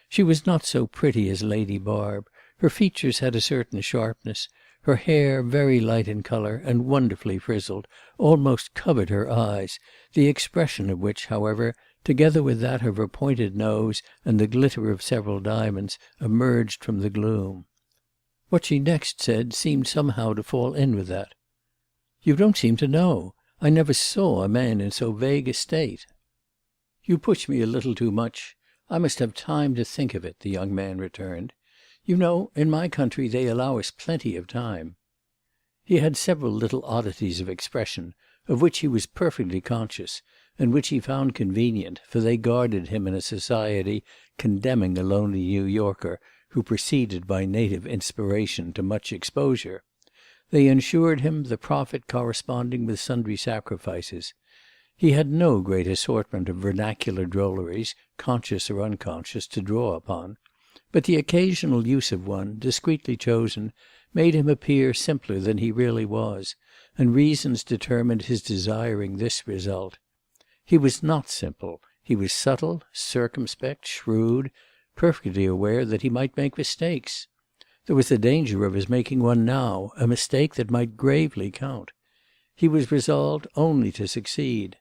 She was not so pretty as Lady Barb. Her features had a certain sharpness. Her hair, very light in colour and wonderfully frizzled, almost covered her eyes, the expression of which, however, together with that of her pointed nose and the glitter of several diamonds, emerged from the gloom. What she next said seemed somehow to fall in with that. "You don't seem to know. I never saw a man in so vague a state." "You push me a little too much. I must have time to think of it," the young man returned. "You know, in my country they allow us plenty of time." He had several little oddities of expression, of which he was perfectly conscious, and which he found convenient, for they guarded him in a society condemning a lonely New Yorker who proceeded by native inspiration to much exposure. They ensured him the profit corresponding with sundry sacrifices. He had no great assortment of vernacular drolleries, conscious or unconscious, to draw upon, but the occasional use of one, discreetly chosen, made him appear simpler than he really was, and reasons determined his desiring this result. He was not simple. He was subtle, circumspect, shrewd, perfectly aware that he might make mistakes. There was a danger of his making one now, a mistake that might gravely count. He was resolved only to succeed.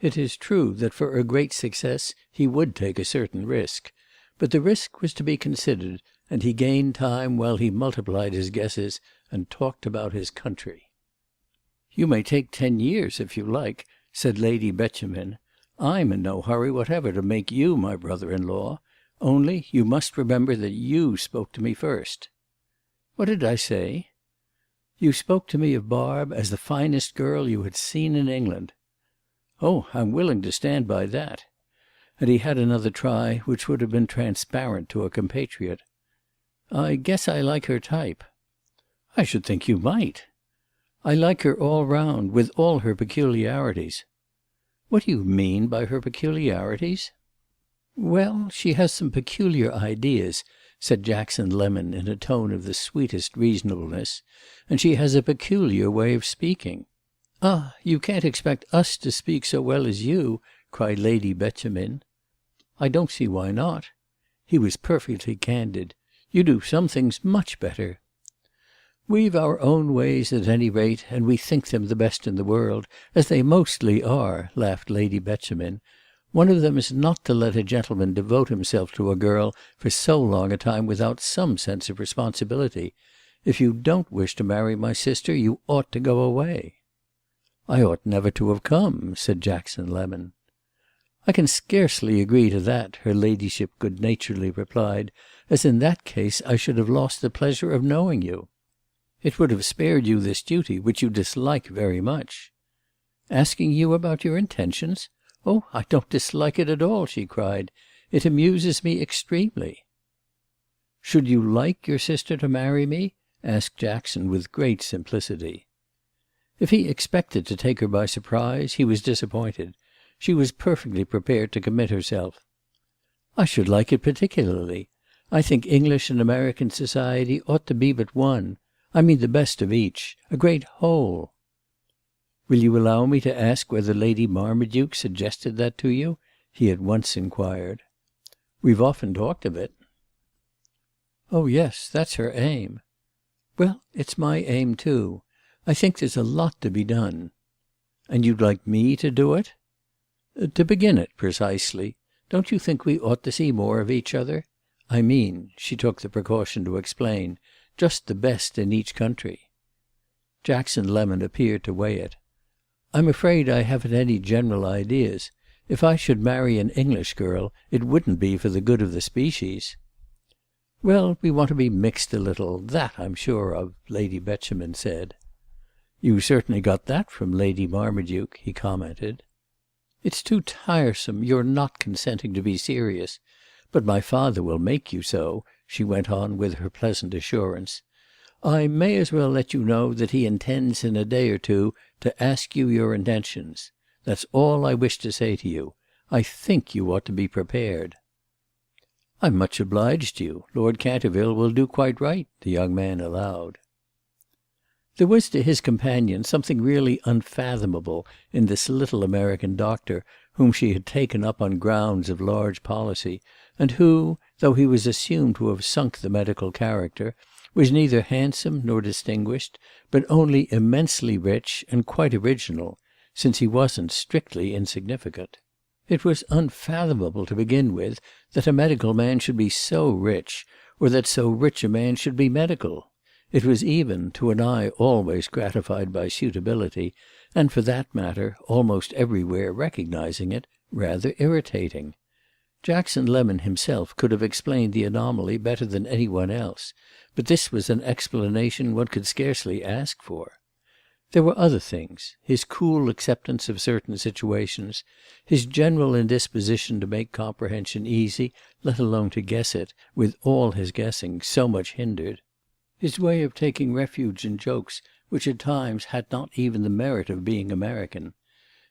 It is true that for a great success he would take a certain risk, but the risk was to be considered, and he gained time while he multiplied his guesses and talked about his country. "You may take 10 years if you like," said Lady Betjeman. "I'm in no hurry whatever to make you my brother-in-law. Only you must remember that you spoke to me first." "What did I say?" "You spoke to me of Barb as the finest girl you had seen in England." "Oh, I'm willing to stand by that." And he had another try, which would have been transparent to a compatriot. "I guess I like her type." "I should think you might." "I like her all round, with all her peculiarities." "What do you mean by her peculiarities?" "Well, she has some peculiar ideas," said Jackson Lemon in a tone of the sweetest reasonableness, "and she has a peculiar way of speaking." "Ah, you can't expect us to speak so well as you," cried Lady Betjeman. "I don't see why not." He was perfectly candid. "You do some things much better." "We've our own ways at any rate, and we think them the best in the world, as they mostly are," laughed Lady Betjemin. "One of them is not to let a gentleman devote himself to a girl for so long a time without some sense of responsibility. If you don't wish to marry my sister, you ought to go away." "I ought never to have come," said Jackson Lemon. "I can scarcely agree to that," her ladyship good-naturedly replied, "as in that case I should have lost the pleasure of knowing you. It would have spared you this duty, which you dislike very much." "Asking you about your intentions? Oh, I don't dislike it at all," she cried. "It amuses me extremely." "Should you like your sister to marry me?" asked Jackson with great simplicity. If he expected to take her by surprise, he was disappointed. She was perfectly prepared to commit herself. "I should like it particularly. I think English and American society ought to be but one. I mean the best of each. A great whole." "Will you allow me to ask whether Lady Marmaduke suggested that to you?" he at once inquired. "We've often talked of it." "Oh yes, that's her aim." "Well, it's my aim too. I think there's a lot to be done." "And you'd like me to do it?" "To begin it, precisely. Don't you think we ought to see more of each other? I mean," she took the precaution to explain, "just the best in each country." Jackson Lemon appeared to weigh it. "I'm afraid I haven't any general ideas. If I should marry an English girl, it wouldn't be for the good of the species." "Well, we want to be mixed a little, that I'm sure of," Lady Betjemin said. "You certainly got that from Lady Marmaduke," he commented. "It's too tiresome, your not consenting to be serious. But my father will make you so," she went on with her pleasant assurance. "I may as well let you know that he intends in a day or two to ask you your intentions. That's all I wish to say to you. I think you ought to be prepared." "I'm much obliged to you. Lord Canterville will do quite right," the young man allowed. There was to his companion something really unfathomable in this little American doctor whom she had taken up on grounds of large policy, and who, though he was assumed to have sunk the medical character, was neither handsome nor distinguished, but only immensely rich and quite original, since he wasn't strictly insignificant. It was unfathomable, to begin with, that a medical man should be so rich, or that so rich a man should be medical. It was even, to an eye always gratified by suitability, and for that matter almost everywhere recognizing it, rather irritating. Jackson Lemon himself could have explained the anomaly better than any one else, but this was an explanation one could scarcely ask for. There were other things: his cool acceptance of certain situations, his general indisposition to make comprehension easy, let alone to guess it, with all his guessing, so much hindered. His way of taking refuge in jokes which at times had not even the merit of being American.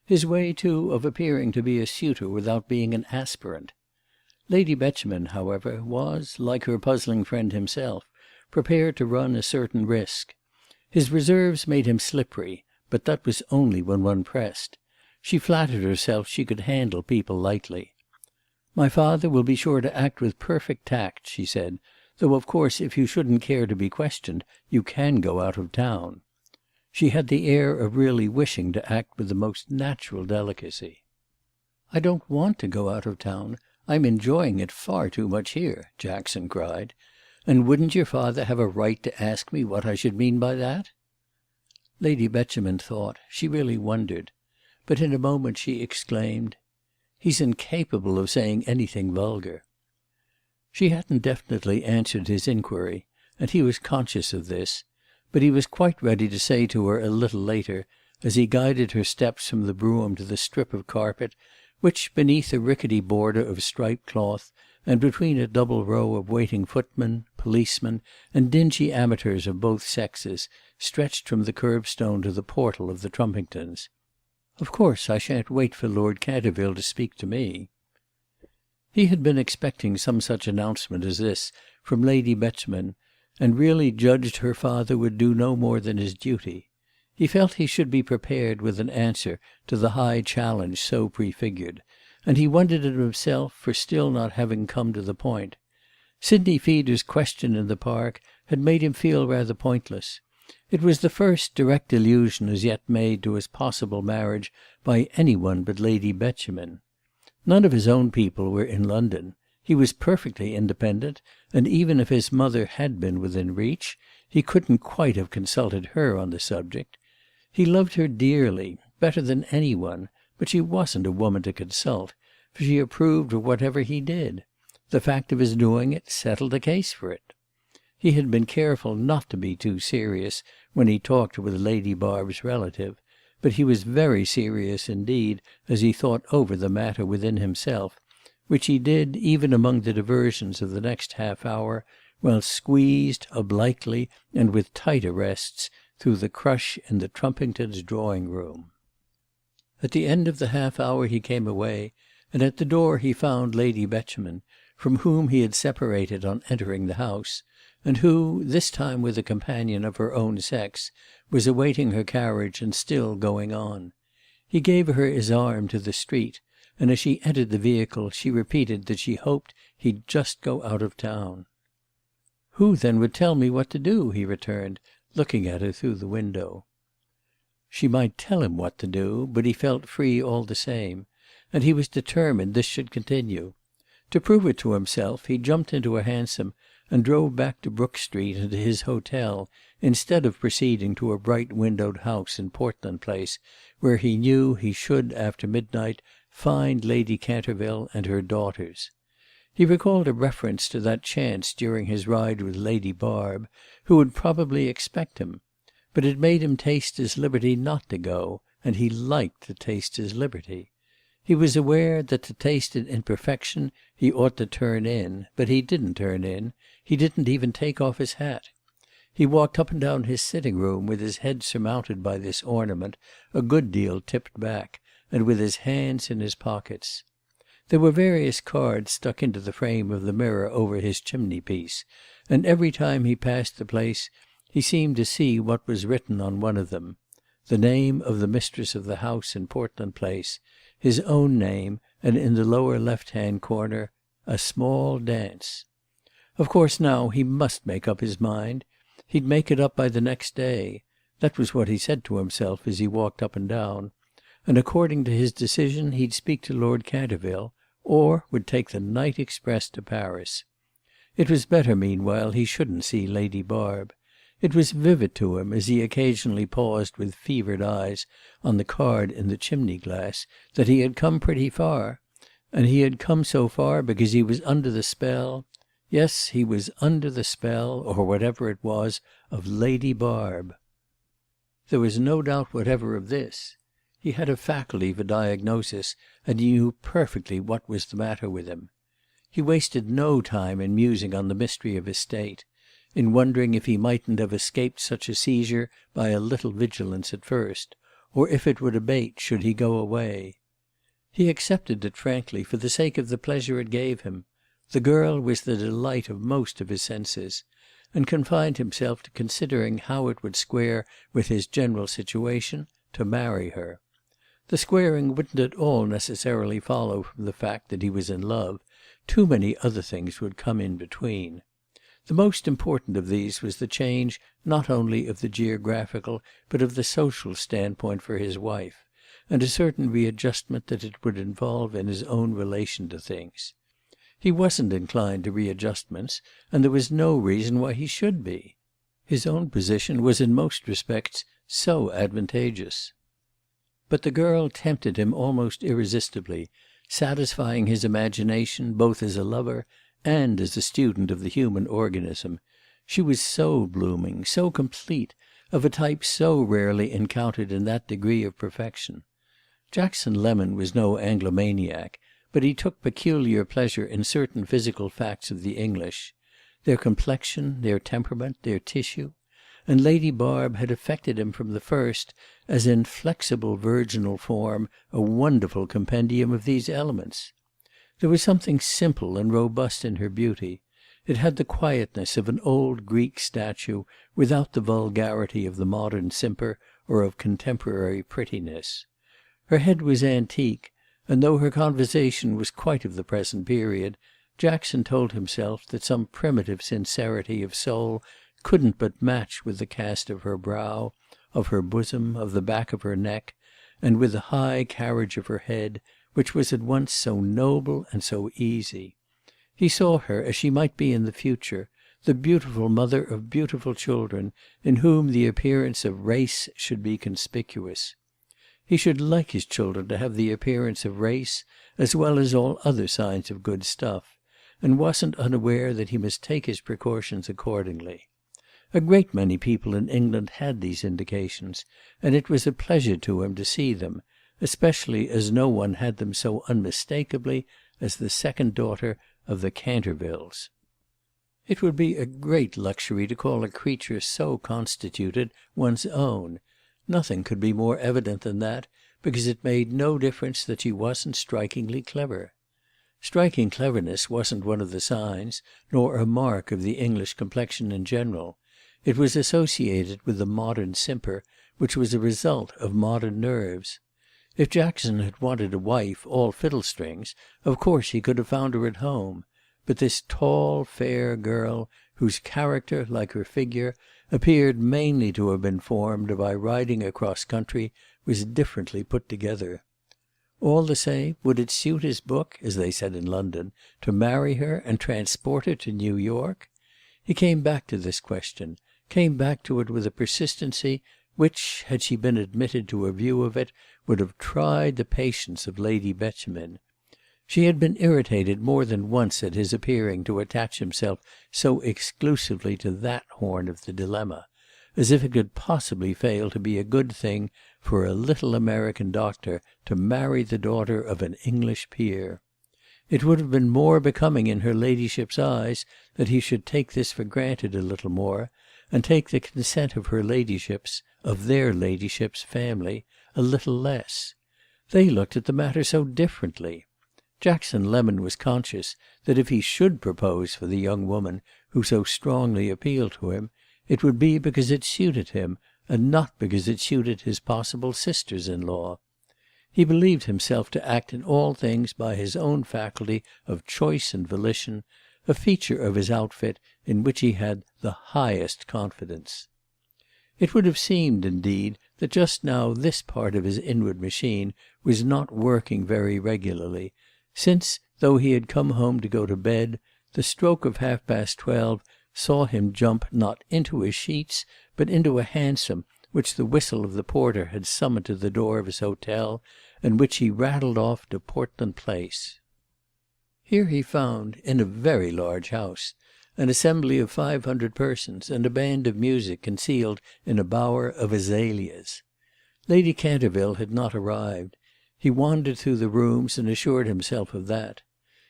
His way, too, of appearing to be a suitor without being an aspirant. Lady Betjemin, however, was, like her puzzling friend himself, prepared to run a certain risk. His reserves made him slippery, but that was only when one pressed. She flattered herself she could handle people lightly. "My father will be sure to act with perfect tact," she said, "though of course if you shouldn't care to be questioned you can go out of town." She had the air of really wishing to act with the most natural delicacy. "I don't want to go out of town. I'm enjoying it far too much here," Jackson cried. "And wouldn't your father have a right to ask me what I should mean by that?" Lady Betjemin thought; she really wondered. But in a moment she exclaimed, "He's incapable of saying anything vulgar." She hadn't definitely answered his inquiry, and he was conscious of this; but he was quite ready to say to her a little later, as he guided her steps from the brougham to the strip of carpet which, beneath a rickety border of striped cloth, and between a double row of waiting footmen, policemen, and dingy amateurs of both sexes, stretched from the curbstone to the portal of the Trumpingtons. "Of course I shan't wait for Lord Canterville to speak to me." He had been expecting some such announcement as this from Lady Betjemin, and really judged her father would do no more than his duty. He felt he should be prepared with an answer to the high challenge so prefigured, and he wondered at himself for still not having come to the point. Sidney Feeder's question in the Park had made him feel rather pointless. It was the first direct allusion as yet made to his possible marriage by any one but Lady Beauchemin. None of his own people were in London. He was perfectly independent, and even if his mother had been within reach, he couldn't quite have consulted her on the subject. He loved her dearly, better than any one, but she wasn't a woman to consult, for she approved of whatever he did. The fact of his doing it settled the case for it. He had been careful not to be too serious when he talked with Lady Barb's relative, but he was very serious indeed as he thought over the matter within himself, which he did even among the diversions of the next half-hour, while squeezed, obliquely and with tight arrests, through the crush in the Trumpingtons' drawing-room. At the end of the half-hour he came away, and at the door he found Lady Beauchemin, from whom he had separated on entering the house, and who, this time with a companion of her own sex, was awaiting her carriage and still going on. He gave her his arm to the street, and as she entered the vehicle she repeated that she hoped he'd just go out of town. "Who then would tell me what to do?" he returned, looking at her through the window. She might tell him what to do, but he felt free all the same, and he was determined this should continue. To prove it to himself he jumped into a hansom and drove back to Brook Street and to his hotel, instead of proceeding to a bright-windowed house in Portland Place, where he knew he should, after midnight, find Lady Canterville and her daughters. He recalled a reference to that chance during his ride with Lady Barb, who would probably expect him. But it made him taste his liberty not to go, and he liked to taste his liberty. He was aware that to taste it in perfection he ought to turn in, but he didn't turn in, he didn't even take off his hat. He walked up and down his sitting-room with his head surmounted by this ornament, a good deal tipped back, and with his hands in his pockets. There were various cards stuck into the frame of the mirror over his chimney-piece, and every time he passed the place he seemed to see what was written on one of them: the name of the mistress of the house in Portland Place, his own name, and in the lower left-hand corner, "A small dance." Of course now he must make up his mind. He'd make it up by the next day. That was what he said to himself as he walked up and down. And according to his decision he'd speak to Lord Canterville, or would take the night express to Paris. It was better meanwhile he shouldn't see Lady Barb. It was vivid to him, as he occasionally paused with fevered eyes on the card in the chimney-glass, that he had come pretty far, and he had come so far because he was under the spell, yes, he was under the spell, or whatever it was, of Lady Barb. There was no doubt whatever of this. He had a faculty for diagnosis, and he knew perfectly what was the matter with him. He wasted no time in musing on the mystery of his state, in wondering if he mightn't have escaped such a seizure by a little vigilance at first, or if it would abate should he go away. He accepted it frankly for the sake of the pleasure it gave him. The girl was the delight of most of his senses, and confined himself to considering how it would square with his general situation to marry her. The squaring wouldn't at all necessarily follow from the fact that he was in love. Too many other things would come in between. The most important of these was the change not only of the geographical but of the social standpoint for his wife, and a certain readjustment that it would involve in his own relation to things. He wasn't inclined to readjustments, and there was no reason why he should be. His own position was in most respects so advantageous. But the girl tempted him almost irresistibly, satisfying his imagination both as a lover and as a student of the human organism. She was so blooming, so complete, of a type so rarely encountered in that degree of perfection. Jackson Lemon was no Anglomaniac, but he took peculiar pleasure in certain physical facts of the English: their complexion, their temperament, their tissue, and Lady Barb had affected him from the first as in flexible virginal form a wonderful compendium of these elements. There was something simple and robust in her beauty. It had the quietness of an old Greek statue without the vulgarity of the modern simper or of contemporary prettiness. Her head was antique, and though her conversation was quite of the present period, Jackson told himself that some primitive sincerity of soul couldn't but match with the cast of her brow, of her bosom, of the back of her neck, and with the high carriage of her head, which was at once so noble and so easy. He saw her as she might be in the future, the beautiful mother of beautiful children, in whom the appearance of race should be conspicuous. He should like his children to have the appearance of race as well as all other signs of good stuff, and wasn't unaware that he must take his precautions accordingly. A great many people in England had these indications, and it was a pleasure to him to see them, especially as no one had them so unmistakably as the second daughter of the Cantervilles. It would be a great luxury to call a creature so constituted one's own. Nothing could be more evident than that, because it made no difference that she wasn't strikingly clever. Striking cleverness wasn't one of the signs, nor a mark of the English complexion in general. It was associated with the modern simper, which was a result of modern nerves. If Jackson had wanted a wife all fiddle-strings, of course he could have found her at home. But this tall, fair girl, whose character, like her figure, appeared mainly to have been formed by riding across country, was differently put together. All the same, would it suit his book, as they said in London, to marry her and transport her to New York? He came back to this question, came back to it with a persistency which, had she been admitted to a view of it, would have tried the patience of Lady Betjeman. She had been irritated more than once at his appearing to attach himself so exclusively to that horn of the dilemma, as if it could possibly fail to be a good thing for a little American doctor to marry the daughter of an English peer. It would have been more becoming in her ladyship's eyes that he should take this for granted a little more, and take the consent of her ladyships, of their ladyships' family, a little less. They looked at the matter so differently. Jackson Lemon was conscious that if he should propose for the young woman who so strongly appealed to him, it would be because it suited him, and not because it suited his possible sisters-in-law. He believed himself to act in all things by his own faculty of choice and volition, a feature of his outfit in which he had the highest confidence. It would have seemed, indeed, that just now this part of his inward machine was not working very regularly, since, though he had come home to go to bed, the stroke of 12:30 saw him jump not into his sheets, but into a hansom which the whistle of the porter had summoned to the door of his hotel, and which he rattled off to Portland Place. Here he found, in a very large house, an assembly of 500 persons and a band of music concealed in a bower of azaleas. Lady Canterville had not arrived. He wandered through the rooms and assured himself of that.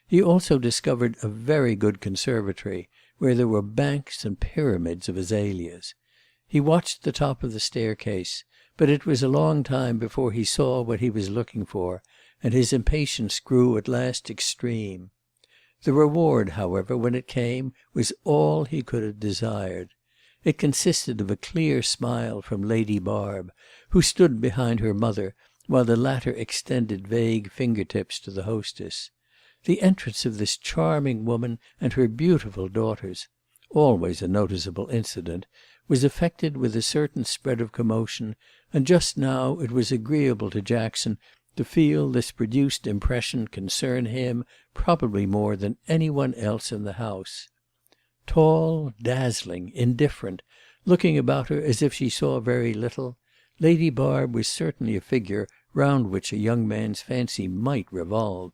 He also discovered a very good conservatory, where there were banks and pyramids of azaleas. He watched the top of the staircase, but it was a long time before he saw what he was looking for, and his impatience grew at last extreme. The reward, however, when it came, was all he could have desired. It consisted of a clear smile from Lady Barb, who stood behind her mother, while the latter extended vague finger-tips to the hostess. The entrance of this charming woman and her beautiful daughters, always a noticeable incident, was effected with a certain spread of commotion, and just now it was agreeable to Jackson to feel this produced impression concern him probably more than any one else in the house. Tall, dazzling, indifferent, looking about her as if she saw very little, Lady Barb was certainly a figure round which a young man's fancy might revolve.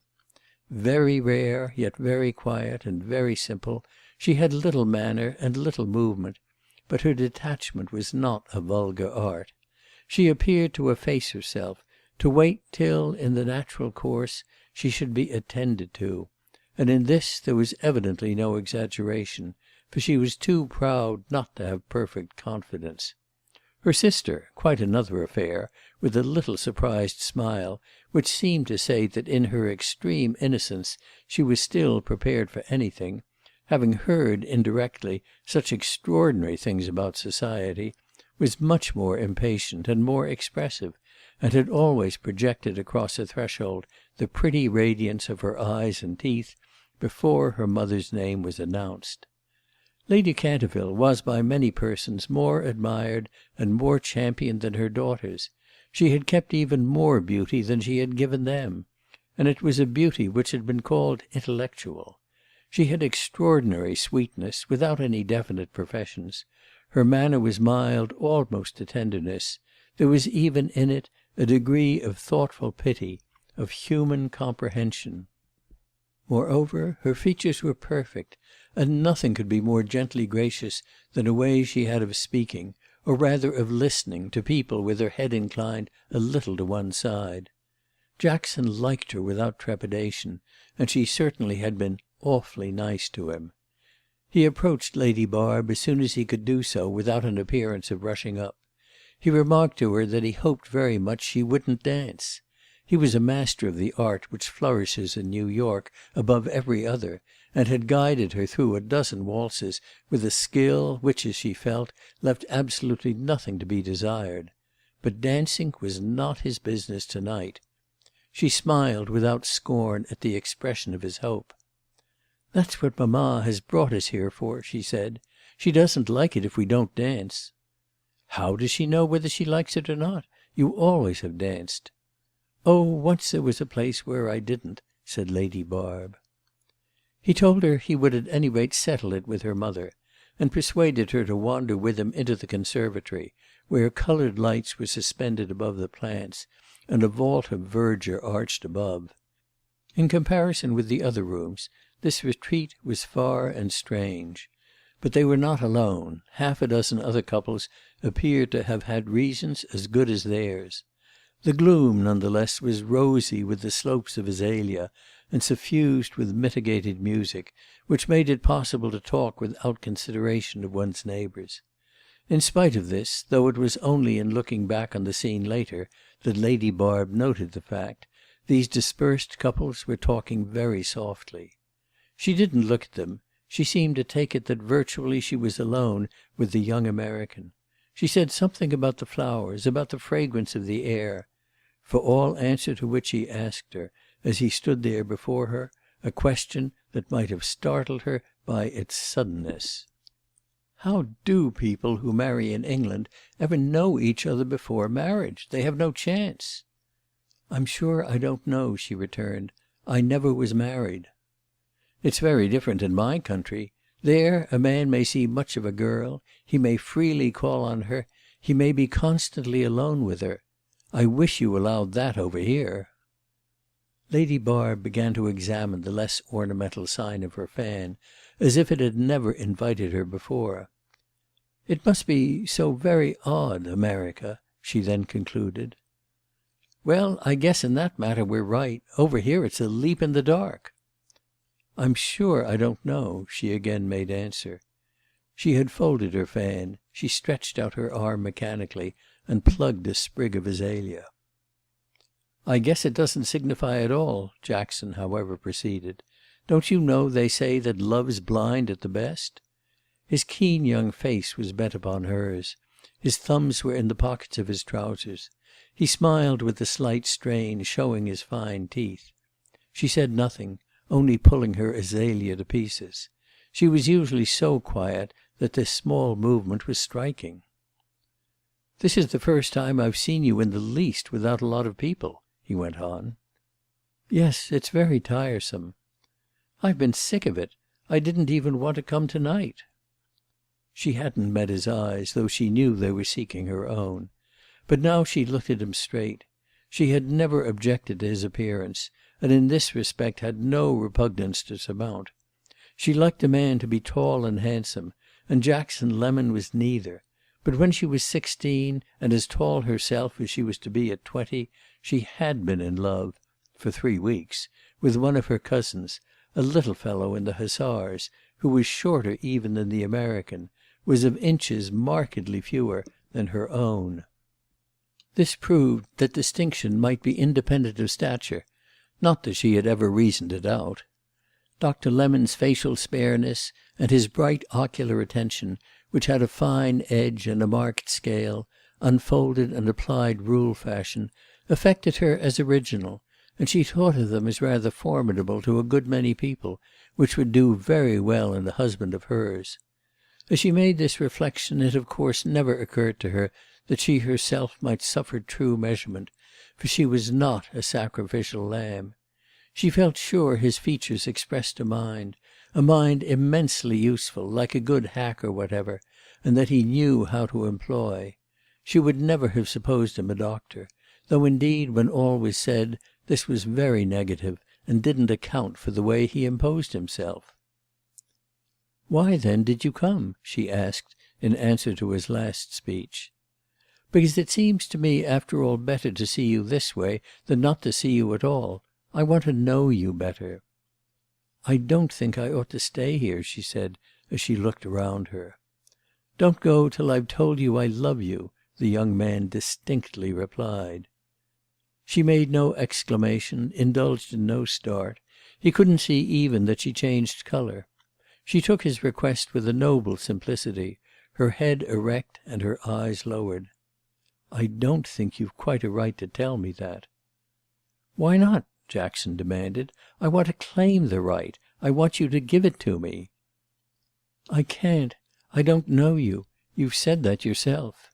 Very rare, yet very quiet and very simple, she had little manner and little movement, but her detachment was not a vulgar art. She appeared to efface herself, to wait till, in the natural course, she should be attended to, and in this there was evidently no exaggeration, for she was too proud not to have perfect confidence. Her sister, quite another affair, with a little surprised smile, which seemed to say that in her extreme innocence she was still prepared for anything, having heard, indirectly, such extraordinary things about society, was much more impatient and more expressive, and had always projected across a threshold the pretty radiance of her eyes and teeth before her mother's name was announced. Lady Canterville was by many persons more admired and more championed than her daughters. She had kept even more beauty than she had given them, and it was a beauty which had been called intellectual. She had extraordinary sweetness, without any definite professions. Her manner was mild almost to tenderness. There was even in it a degree of thoughtful pity, of human comprehension. Moreover, her features were perfect, and nothing could be more gently gracious than a way she had of speaking, or rather of listening, to people with her head inclined a little to one side. Jackson liked her without trepidation, and she certainly had been awfully nice to him. He approached Lady Barb as soon as he could do so without an appearance of rushing up. He remarked to her that he hoped very much she wouldn't dance. He was a master of the art which flourishes in New York above every other, and had guided her through a dozen waltzes with a skill which, as she felt, left absolutely nothing to be desired. But dancing was not his business to-night. She smiled without scorn at the expression of his hope. "That's what mamma has brought us here for," she said. "She doesn't like it if we don't dance." "How does she know whether she likes it or not? You always have danced." "Oh, once there was a place where I didn't," said Lady Barb. He told her he would at any rate settle it with her mother, and persuaded her to wander with him into the conservatory, where coloured lights were suspended above the plants, and a vault of verdure arched above. In comparison with the other rooms, this retreat was far and strange. But they were not alone. Half a dozen other couples appeared to have had reasons as good as theirs. The gloom, none the less, was rosy with the slopes of azalea and suffused with mitigated music, which made it possible to talk without consideration of one's neighbours. In spite of this, though it was only in looking back on the scene later that Lady Barb noted the fact, these dispersed couples were talking very softly. She didn't look at them. She seemed to take it that virtually she was alone with the young American. She said something about the flowers, about the fragrance of the air. For all answer to which he asked her, as he stood there before her, a question that might have startled her by its suddenness. "How do people who marry in England ever know each other before marriage? They have no chance." "I'm sure I don't know," she returned. "I never was married." "It's very different in my country. There a man may see much of a girl, he may freely call on her, he may be constantly alone with her. I wish you allowed that over here." Lady Barb began to examine the less ornamental sign of her fan, as if it had never invited her before. "It must be so very odd, America," she then concluded. "Well, I guess in that matter we're right. Over here it's a leap in the dark." "I'm sure I don't know," she again made answer. She had folded her fan. She stretched out her arm mechanically and plugged a sprig of azalea. "I guess it doesn't signify at all," Jackson, however, proceeded. "Don't you know they say that love's blind at the best?" His keen young face was bent upon hers. His thumbs were in the pockets of his trousers. He smiled with a slight strain, showing his fine teeth. She said nothing, only pulling her azalea to pieces. She was usually so quiet that this small movement was striking. "This is the first time I've seen you in the least without a lot of people," he went on. "Yes, it's very tiresome." "I've been sick of it. I didn't even want to come to-night." She hadn't met his eyes, though she knew they were seeking her own. But now she looked at him straight. She had never objected to his appearance, and in this respect had no repugnance to surmount. She liked a man to be tall and handsome, and Jackson Lemon was neither. But when she was 16, and as tall herself as she was to be at 20, she had been in love, for 3 weeks, with one of her cousins, a little fellow in the Hussars, who was shorter even than the American, was of inches markedly fewer than her own. This proved that distinction might be independent of stature, not that she had ever reasoned it out. Dr. Lemon's facial spareness, and his bright ocular attention, which had a fine edge and a marked scale, unfolded and applied rule fashion, affected her as original, and she thought of them as rather formidable to a good many people, which would do very well in a husband of hers. As she made this reflection it of course never occurred to her that she herself might suffer true measurement, for she was not a sacrificial lamb. She felt sure his features expressed a mind immensely useful, like a good hack or whatever, and that he knew how to employ. She would never have supposed him a doctor, though indeed, when all was said, this was very negative and didn't account for the way he imposed himself. "Why, then, did you come?" she asked in answer to his last speech. "Because it seems to me after all better to see you this way than not to see you at all. I want to know you better." "I don't think I ought to stay here," she said as she looked around her. "Don't go till I've told you I love you," the young man distinctly replied. She made no exclamation, indulged in no start. He couldn't see even that she changed colour. She took his request with a noble simplicity, her head erect and her eyes lowered. "I don't think you've quite a right to tell me that." "Why not?" Jackson demanded. "I want to claim the right. I want you to give it to me." "I can't. I don't know you. You've said that yourself."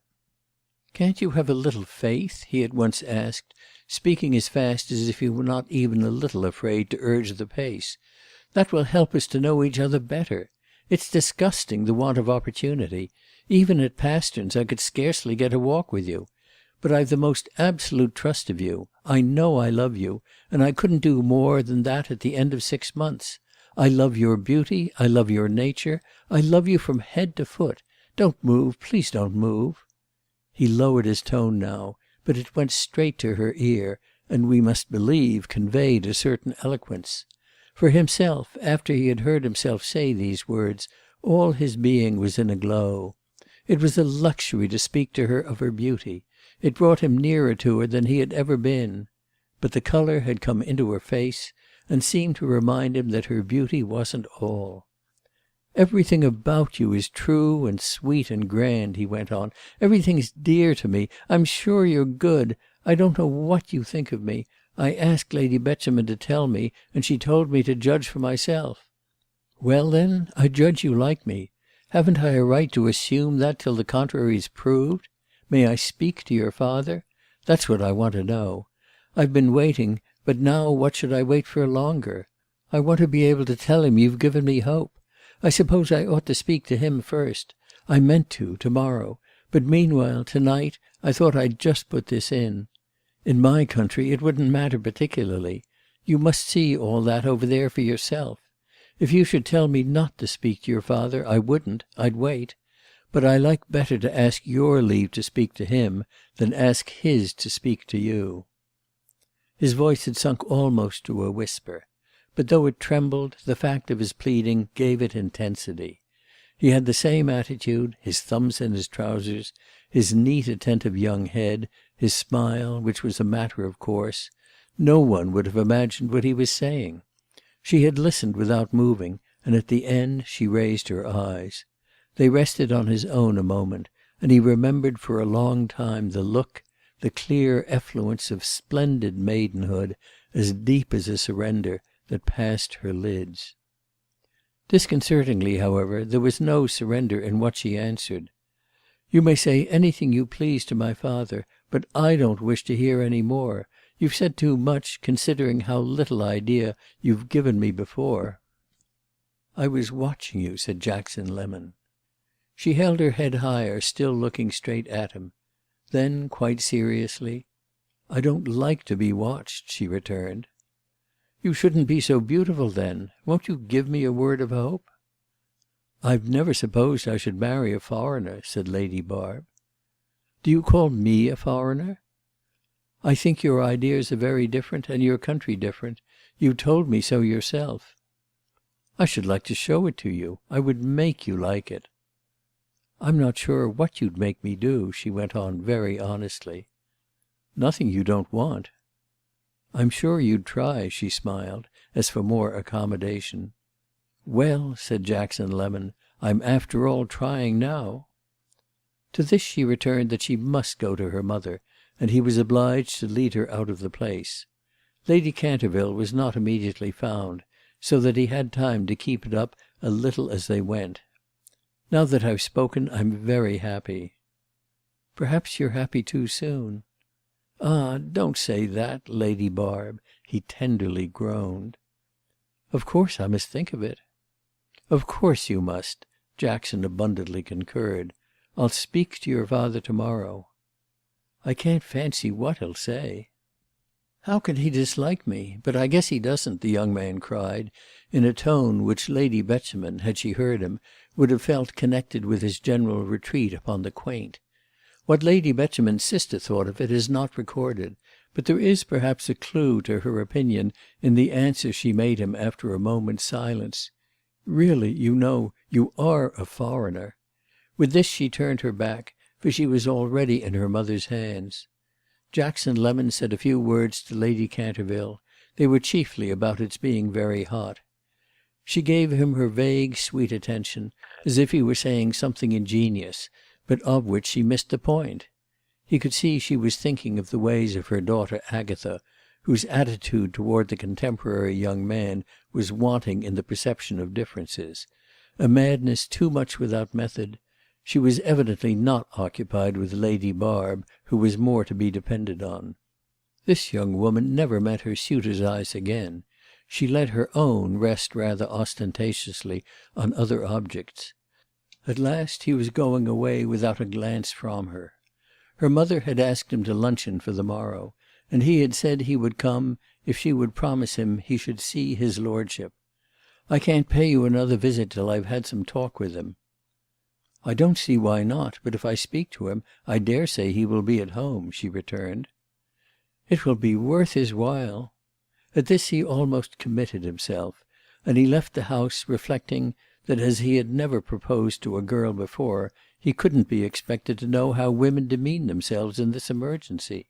"Can't you have a little faith?" he at once asked, speaking as fast as if he were not even a little afraid to urge the pace. "That will help us to know each other better. It's disgusting, the want of opportunity. Even at Pasterns I could scarcely get a walk with you. But I've the most absolute trust of you. I know I love you, and I couldn't do more than that at the end of 6 months. I love your beauty, I love your nature, I love you from head to foot. Don't move, please don't move." He lowered his tone now, but it went straight to her ear, and we must believe conveyed a certain eloquence. For himself, after he had heard himself say these words, all his being was in a glow. It was a luxury to speak to her of her beauty. It brought him nearer to her than he had ever been. But the colour had come into her face, and seemed to remind him that her beauty wasn't all. "Everything about you is true and sweet and grand," he went on. "Everything's dear to me. I'm sure you're good. I don't know what you think of me. I asked Lady Betjeman to tell me, and she told me to judge for myself." "Well, then, I judge you like me. Haven't I a right to assume that till the contrary's proved? May I speak to your father? That's what I want to know. I've been waiting, but now what should I wait for longer? I want to be able to tell him you've given me hope. I suppose I ought to speak to him first. I meant to-morrow. But meanwhile, to-night, I thought I'd just put this in. In my country it wouldn't matter particularly. You must see all that over there for yourself. If you should tell me not to speak to your father, I wouldn't. I'd wait. But I like better to ask your leave to speak to him than ask his to speak to you." His voice had sunk almost to a whisper, but though it trembled, the fact of his pleading gave it intensity. He had the same attitude, his thumbs in his trousers, his neat attentive young head, his smile, which was a matter of course. No one would have imagined what he was saying. She had listened without moving, and at the end she raised her eyes. They rested on his own a moment, and he remembered for a long time the look, the clear effluence of splendid maidenhood, as deep as a surrender, that passed her lids. Disconcertingly, however, there was no surrender in what she answered. "You may say anything you please to my father, but I don't wish to hear any more. You've said too much, considering how little idea you've given me before." "I was watching you," said Jackson Lemon. She held her head higher, still looking straight at him. Then, quite seriously, "I don't like to be watched," she returned. "You shouldn't be so beautiful then. Won't you give me a word of hope?" "I've never supposed I should marry a foreigner," said Lady Barb. "Do you call me a foreigner?" "I think your ideas are very different, and your country different. You told me so yourself." "I should like to show it to you. I would make you like it." "I'm not sure what you'd make me do," she went on very honestly. "Nothing you don't want." "I'm sure you'd try," she smiled, as for more accommodation. "Well," said Jackson Lemon, "I'm after all trying now." To this she returned that she must go to her mother, and he was obliged to lead her out of the place. Lady Canterville was not immediately found, so that he had time to keep it up a little as they went. Now that I've spoken, I'm very happy." "Perhaps you're happy too soon." "Ah, don't say that, Lady Barb," he tenderly groaned. "Of course I must think of it." "Of course you must," Jackson abundantly concurred. "I'll speak to your father to-morrow." "I can't fancy what he'll say." "How can he dislike me? But I guess he doesn't," the young man cried, in a tone which Lady Beauchemin, had she heard him, would have felt connected with his general retreat upon the quaint. What Lady Beauchemin's sister thought of it is not recorded, but there is perhaps a clue to her opinion in the answer she made him after a moment's silence. "Really, you know, you are a foreigner." With this she turned her back, for she was already in her mother's hands. Jackson Lemon said a few words to Lady Canterville. They were chiefly about its being very hot. She gave him her vague sweet attention, as if he were saying something ingenious, but of which she missed the point. He could see she was thinking of the ways of her daughter Agatha, whose attitude toward the contemporary young man was wanting in the perception of differences, a madness too much without method. She was evidently not occupied with Lady Barb, who was more to be depended on. This young woman never met her suitor's eyes again. She let her own rest rather ostentatiously on other objects. At last he was going away without a glance from her. Her mother had asked him to luncheon for the morrow, and he had said he would come if she would promise him he should see his lordship. "I can't pay you another visit till I've had some talk with him." "I don't see why not, but if I speak to him I dare say he will be at home," she returned. "It will be worth his while." At this he almost committed himself, and he left the house reflecting that as he had never proposed to a girl before, he couldn't be expected to know how women demean themselves in this emergency.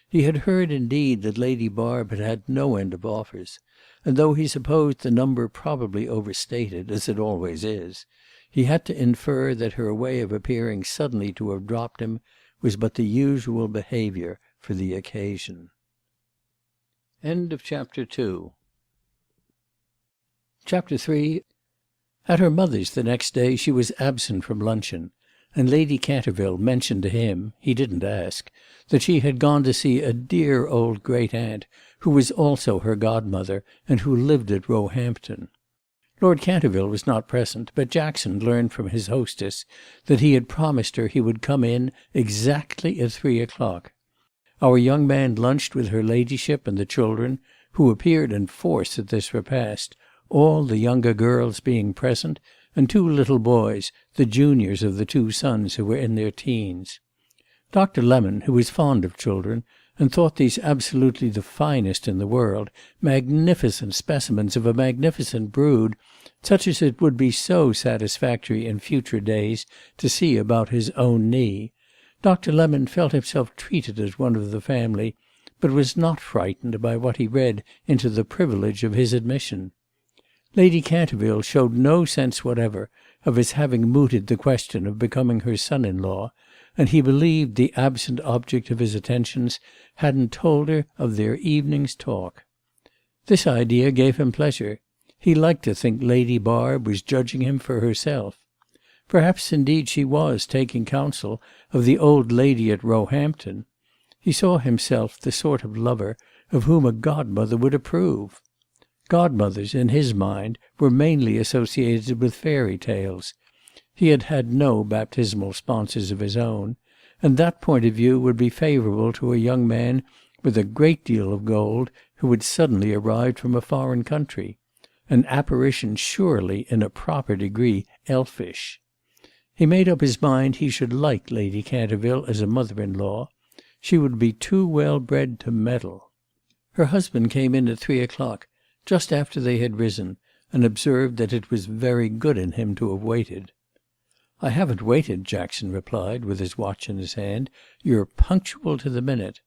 He had heard indeed that Lady Barb had had no end of offers, and though he supposed the number probably overstated, as it always is, he had to infer that her way of appearing suddenly to have dropped him was but the usual behaviour for the occasion. Chapter 3. At her mother's the next day she was absent from luncheon, and Lady Canterville mentioned to him—he didn't ask—that she had gone to see a dear old great-aunt who was also her godmother and who lived at Roehampton. Lord Canterville was not present, but Jackson learned from his hostess that he had promised her he would come in exactly at 3:00. Our young man lunched with her ladyship and the children, who appeared in force at this repast, all the younger girls being present, and two little boys, the juniors of the two sons who were in their teens. Dr. Lemon, who was fond of children, and thought these absolutely the finest in the world, magnificent specimens of a magnificent brood, such as it would be so satisfactory in future days to see about his own knee, Dr. Lemon felt himself treated as one of the family, but was not frightened by what he read into the privilege of his admission. Lady Canterville showed no sense whatever of his having mooted the question of becoming her son-in-law, and he believed the absent object of his attentions hadn't told her of their evening's talk. This idea gave him pleasure. He liked to think Lady Barb was judging him for herself. Perhaps indeed she was taking counsel of the old lady at Roehampton. He saw himself the sort of lover of whom a godmother would approve. Godmothers, in his mind, were mainly associated with fairy tales. He had had no baptismal sponsors of his own, and that point of view would be favourable to a young man with a great deal of gold who had suddenly arrived from a foreign country, an apparition surely in a proper degree elfish. He made up his mind he should like Lady Canterville as a mother-in-law. She would be too well bred to meddle. Her husband came in at 3:00, just after they had risen, and observed that it was very good in him to have waited. "I haven't waited," Jackson replied, with his watch in his hand. "You're punctual to the minute."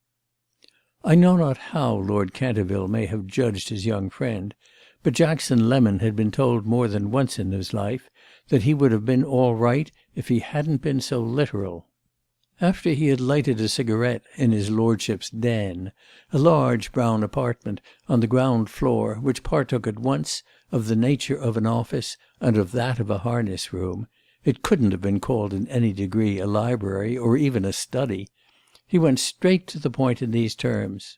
I know not how Lord Canterville may have judged his young friend, but Jackson Lemon had been told more than once in his life that he would have been all right if he hadn't been so literal. After he had lighted a cigarette in his lordship's den, a large brown apartment on the ground floor which partook at once of the nature of an office and of that of a harness-room, It couldn't have been called in any degree a library or even a study. He went straight to the point in these terms.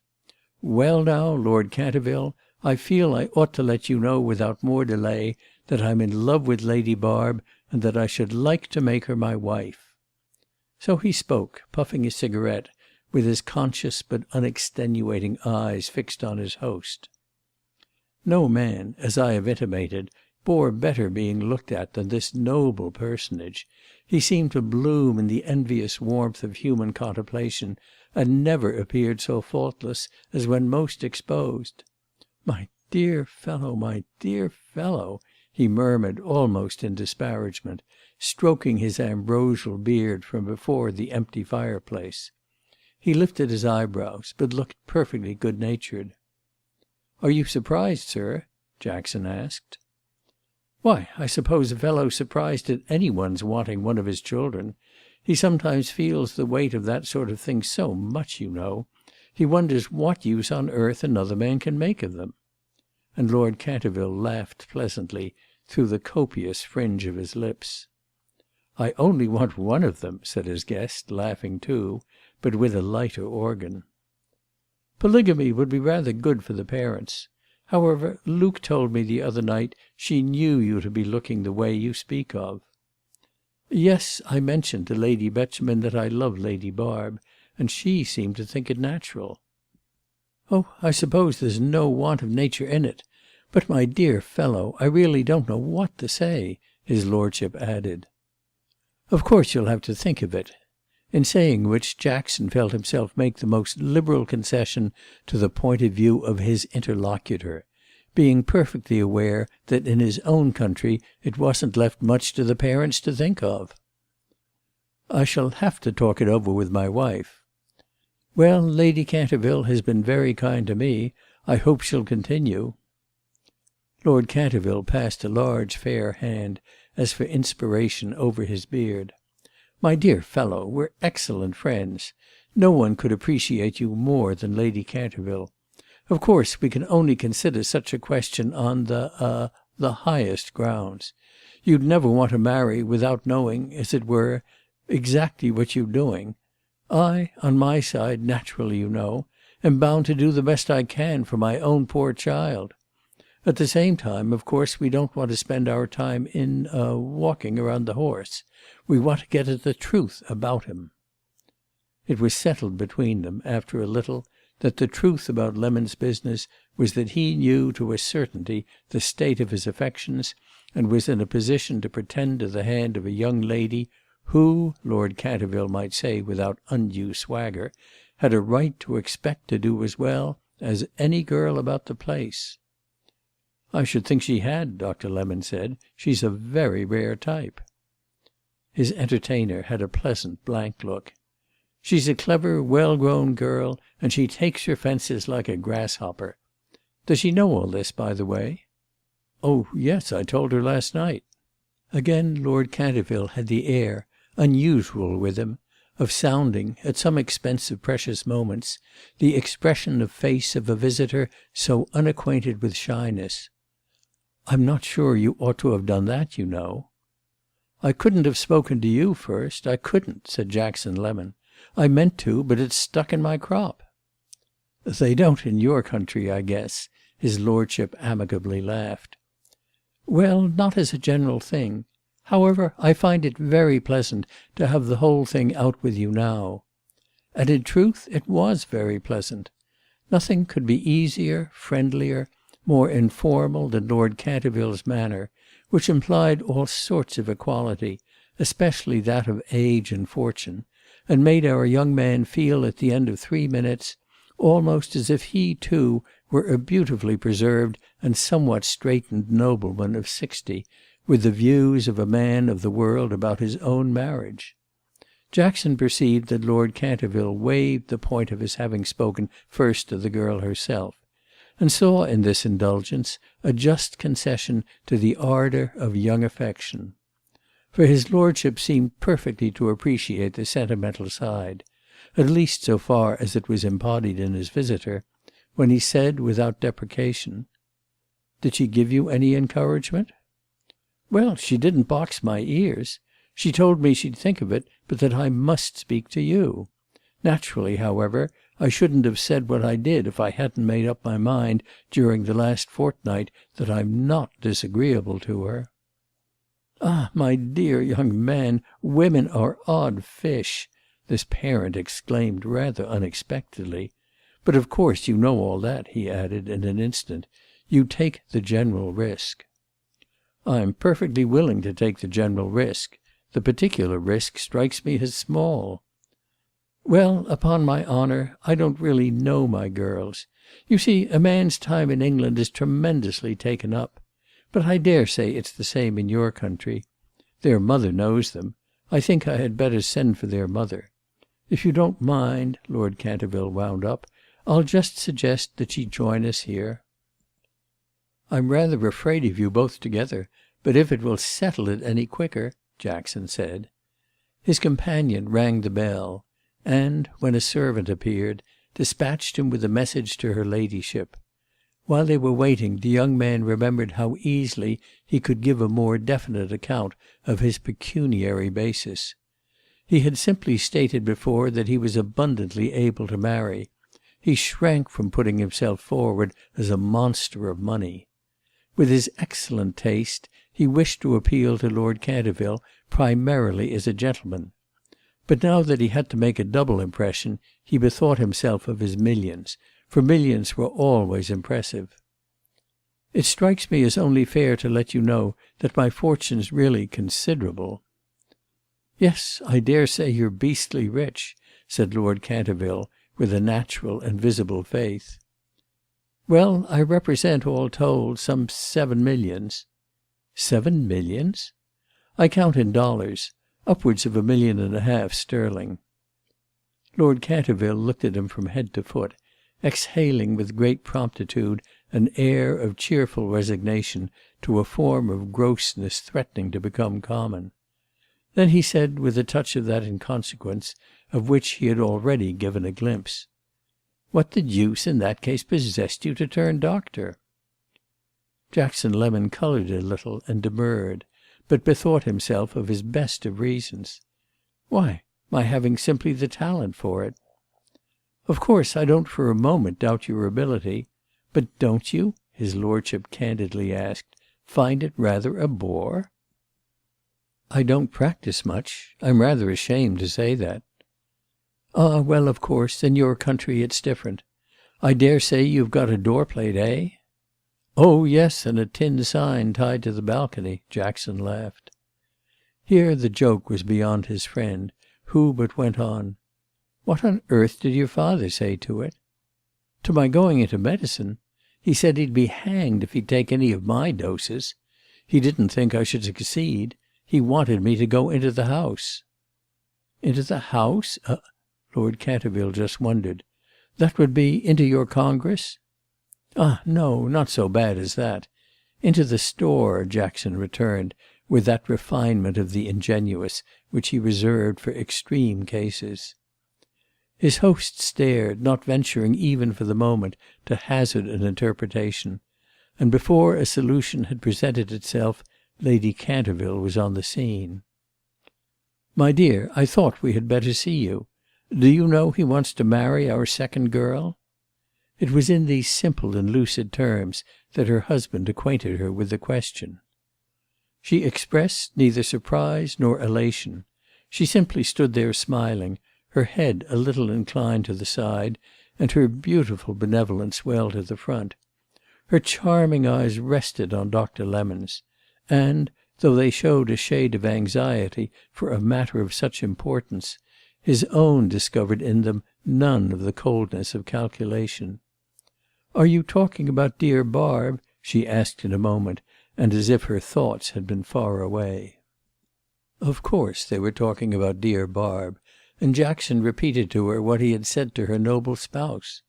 "Well now, Lord Canterville, I feel I ought to let you know without more delay that I'm in love with Lady Barb, and that I should like to make her my wife." So he spoke, puffing his cigarette, with his conscious but unextenuating eyes fixed on his host. No man, as I have intimated, bore better being looked at than this noble personage. He seemed to bloom in the envious warmth of human contemplation, and never appeared so faultless as when most exposed. "My dear fellow, my dear fellow," he murmured almost in disparagement, stroking his ambrosial beard from before the empty fireplace. He lifted his eyebrows, but looked perfectly good-natured. "Are you surprised, sir?" Jackson asked. "Why, I suppose a fellow's surprised at any one's wanting one of his children. He sometimes feels the weight of that sort of thing so much, you know. He wonders what use on earth another man can make of them." And Lord Canterville laughed pleasantly through the copious fringe of his lips. "I only want one of them," said his guest, laughing too, but with a lighter organ. "Polygamy would be rather good for the parents. However, Luke told me the other night she knew you to be looking the way you speak of." "Yes, I mentioned to Lady Betjeman that I love Lady Barb, and she seemed to think it natural." "Oh, I suppose there's no want of nature in it. But, my dear fellow, I really don't know what to say," his lordship added. "Of course you'll have to think of it." In saying which Jackson felt himself make the most liberal concession to the point of view of his interlocutor, being perfectly aware that in his own country it wasn't left much to the parents to think of. "I shall have to talk it over with my wife." "Well, Lady Canterville has been very kind to me. I hope she'll continue." Lord Canterville passed a large fair hand, as for inspiration, over his beard. "My dear fellow, we're excellent friends. No one could appreciate you more than Lady Canterville. Of course we can only consider such a question on the highest grounds. You'd never want to marry without knowing, as it were, exactly what you're doing. I, on my side, naturally, you know, am bound to do the best I can for my own poor child. At the same time, of course, we don't want to spend our time in walking around the horse. We want to get at the truth about him." It was settled between them, after a little, that the truth about Lemon's business was that he knew to a certainty the state of his affections, and was in a position to pretend to the hand of a young lady who, Lord Canterville might say without undue swagger, had a right to expect to do as well as any girl about the place. "I should think she had," Dr. Lemon said. "She's a very rare type." His entertainer had a pleasant blank look. "She's a clever, well-grown girl, and she takes her fences like a grasshopper. Does she know all this, by the way?" "Oh yes, I told her last night." Again Lord Canterville had the air, unusual with him, of sounding, at some expense of precious moments, the expression of face of a visitor so unacquainted with shyness. "I'm not sure you ought to have done that, you know." "I couldn't have spoken to you first. I couldn't," said Jackson Lemon. "I meant to, but it's stuck in my crop." "They don't in your country, I guess," his lordship amicably laughed. "Well, not as a general thing. However, I find it very pleasant to have the whole thing out with you now." And in truth it was very pleasant. Nothing could be easier, friendlier, more informal than Lord Canterville's manner, which implied all sorts of equality, especially that of age and fortune, and made our young man feel at the end of 3 minutes almost as if he too were a beautifully preserved and somewhat straitened nobleman of 60, with the views of a man of the world about his own marriage. Jackson perceived that Lord Canterville waived the point of his having spoken first to the girl herself, and saw in this indulgence a just concession to the ardour of young affection. For his lordship seemed perfectly to appreciate the sentimental side, at least so far as it was embodied in his visitor, when he said without deprecation, "Did she give you any encouragement?" "Well, she didn't box my ears. She told me she'd think of it, but that I must speak to you. Naturally, however, I shouldn't have said what I did if I hadn't made up my mind during the last fortnight that I'm not disagreeable to her." "Ah, my dear young man, women are odd fish!" this parent exclaimed rather unexpectedly. "But of course you know all that," he added in an instant. "You take the general risk." "I'm perfectly willing to take the general risk. The particular risk strikes me as small." "Well, upon my honour, I don't really know my girls. You see, a man's time in England is tremendously taken up. But I dare say it's the same in your country. Their mother knows them. I think I had better send for their mother. If you don't mind," Lord Canterville wound up, "I'll just suggest that she join us here." "I'm rather afraid of you both together, but if it will settle it any quicker," Jackson said. His companion rang the bell, and, when a servant appeared, dispatched him with a message to her ladyship. While they were waiting, the young man remembered how easily he could give a more definite account of his pecuniary basis. He had simply stated before that he was abundantly able to marry. He shrank from putting himself forward as a monster of money. With his excellent taste, he wished to appeal to Lord Canterville primarily as a gentleman. But now that he had to make a double impression, he bethought himself of his millions, for millions were always impressive. "It strikes me as only fair to let you know that my fortune's really considerable." "Yes, I dare say you're beastly rich," said Lord Canterville with a natural and visible faith. "Well, I represent, all told, some 7 millions." "7 millions?" "I count in dollars. Upwards of $1.5 million sterling." Lord Canterville looked at him from head to foot, exhaling with great promptitude an air of cheerful resignation to a form of grossness threatening to become common. Then he said, with a touch of that inconsequence of which he had already given a glimpse, "What the deuce in that case possessed you to turn doctor?" Jackson Lemon coloured a little and demurred, but bethought himself of his best of reasons. "Why, my having simply the talent for it." "Of course I don't for a moment doubt your ability. But don't you," his lordship candidly asked, "find it rather a bore?" "I don't practise much. I'm rather ashamed to say that." "Ah, well, of course, in your country it's different. I dare say you've got a door-plate, eh?" "Oh yes, and a tin sign tied to the balcony," Jackson laughed. Here the joke was beyond his friend, who but went on, "What on earth did your father say to it?" "To my going into medicine? He said he'd be hanged if he'd take any of my doses. He didn't think I should succeed. He wanted me to go into the House." "Into the House?" Lord Canterville just wondered. "That would be into your Congress?" "Ah, no, not so bad as that. Into the store," Jackson returned, with that refinement of the ingenuous which he reserved for extreme cases. His host stared, not venturing even for the moment to hazard an interpretation, and before a solution had presented itself, Lady Canterville was on the scene. "My dear, I thought we had better see you. Do you know he wants to marry our second girl?" It was in these simple and lucid terms that her husband acquainted her with the question. She expressed neither surprise nor elation. She simply stood there smiling, her head a little inclined to the side, and her beautiful benevolence well to the front. Her charming eyes rested on Dr. Lemon's, and, though they showed a shade of anxiety for a matter of such importance, his own discovered in them none of the coldness of calculation. "Are you talking about dear Barb?" she asked in a moment, and as if her thoughts had been far away. Of course they were talking about dear Barb, and Jackson repeated to her what he had said to her noble spouse.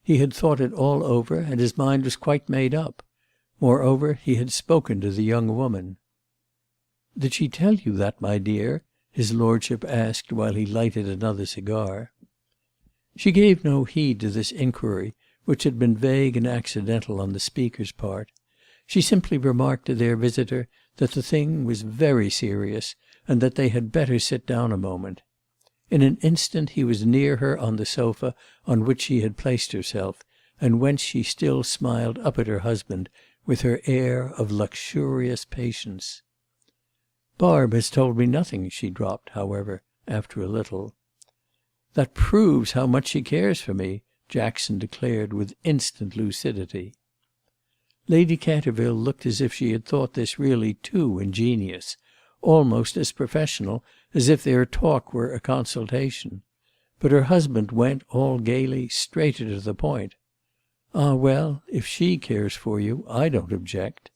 He had thought it all over, and his mind was quite made up. Moreover, he had spoken to the young woman. "Did she tell you that, my dear?" his lordship asked while he lighted another cigar. She gave no heed to this inquiry, which had been vague and accidental on the speaker's part. She simply remarked to their visitor that the thing was very serious, and that they had better sit down a moment. In an instant he was near her on the sofa on which she had placed herself, and whence she still smiled up at her husband with her air of luxurious patience. "Barb has told me nothing," she dropped, however, after a little. "That proves how much she cares for me," Jackson declared with instant lucidity. Lady Canterville looked as if she had thought this really too ingenious, almost as professional as if their talk were a consultation. But her husband went, all gaily, straighter to the point. "Ah well, if she cares for you, I don't object."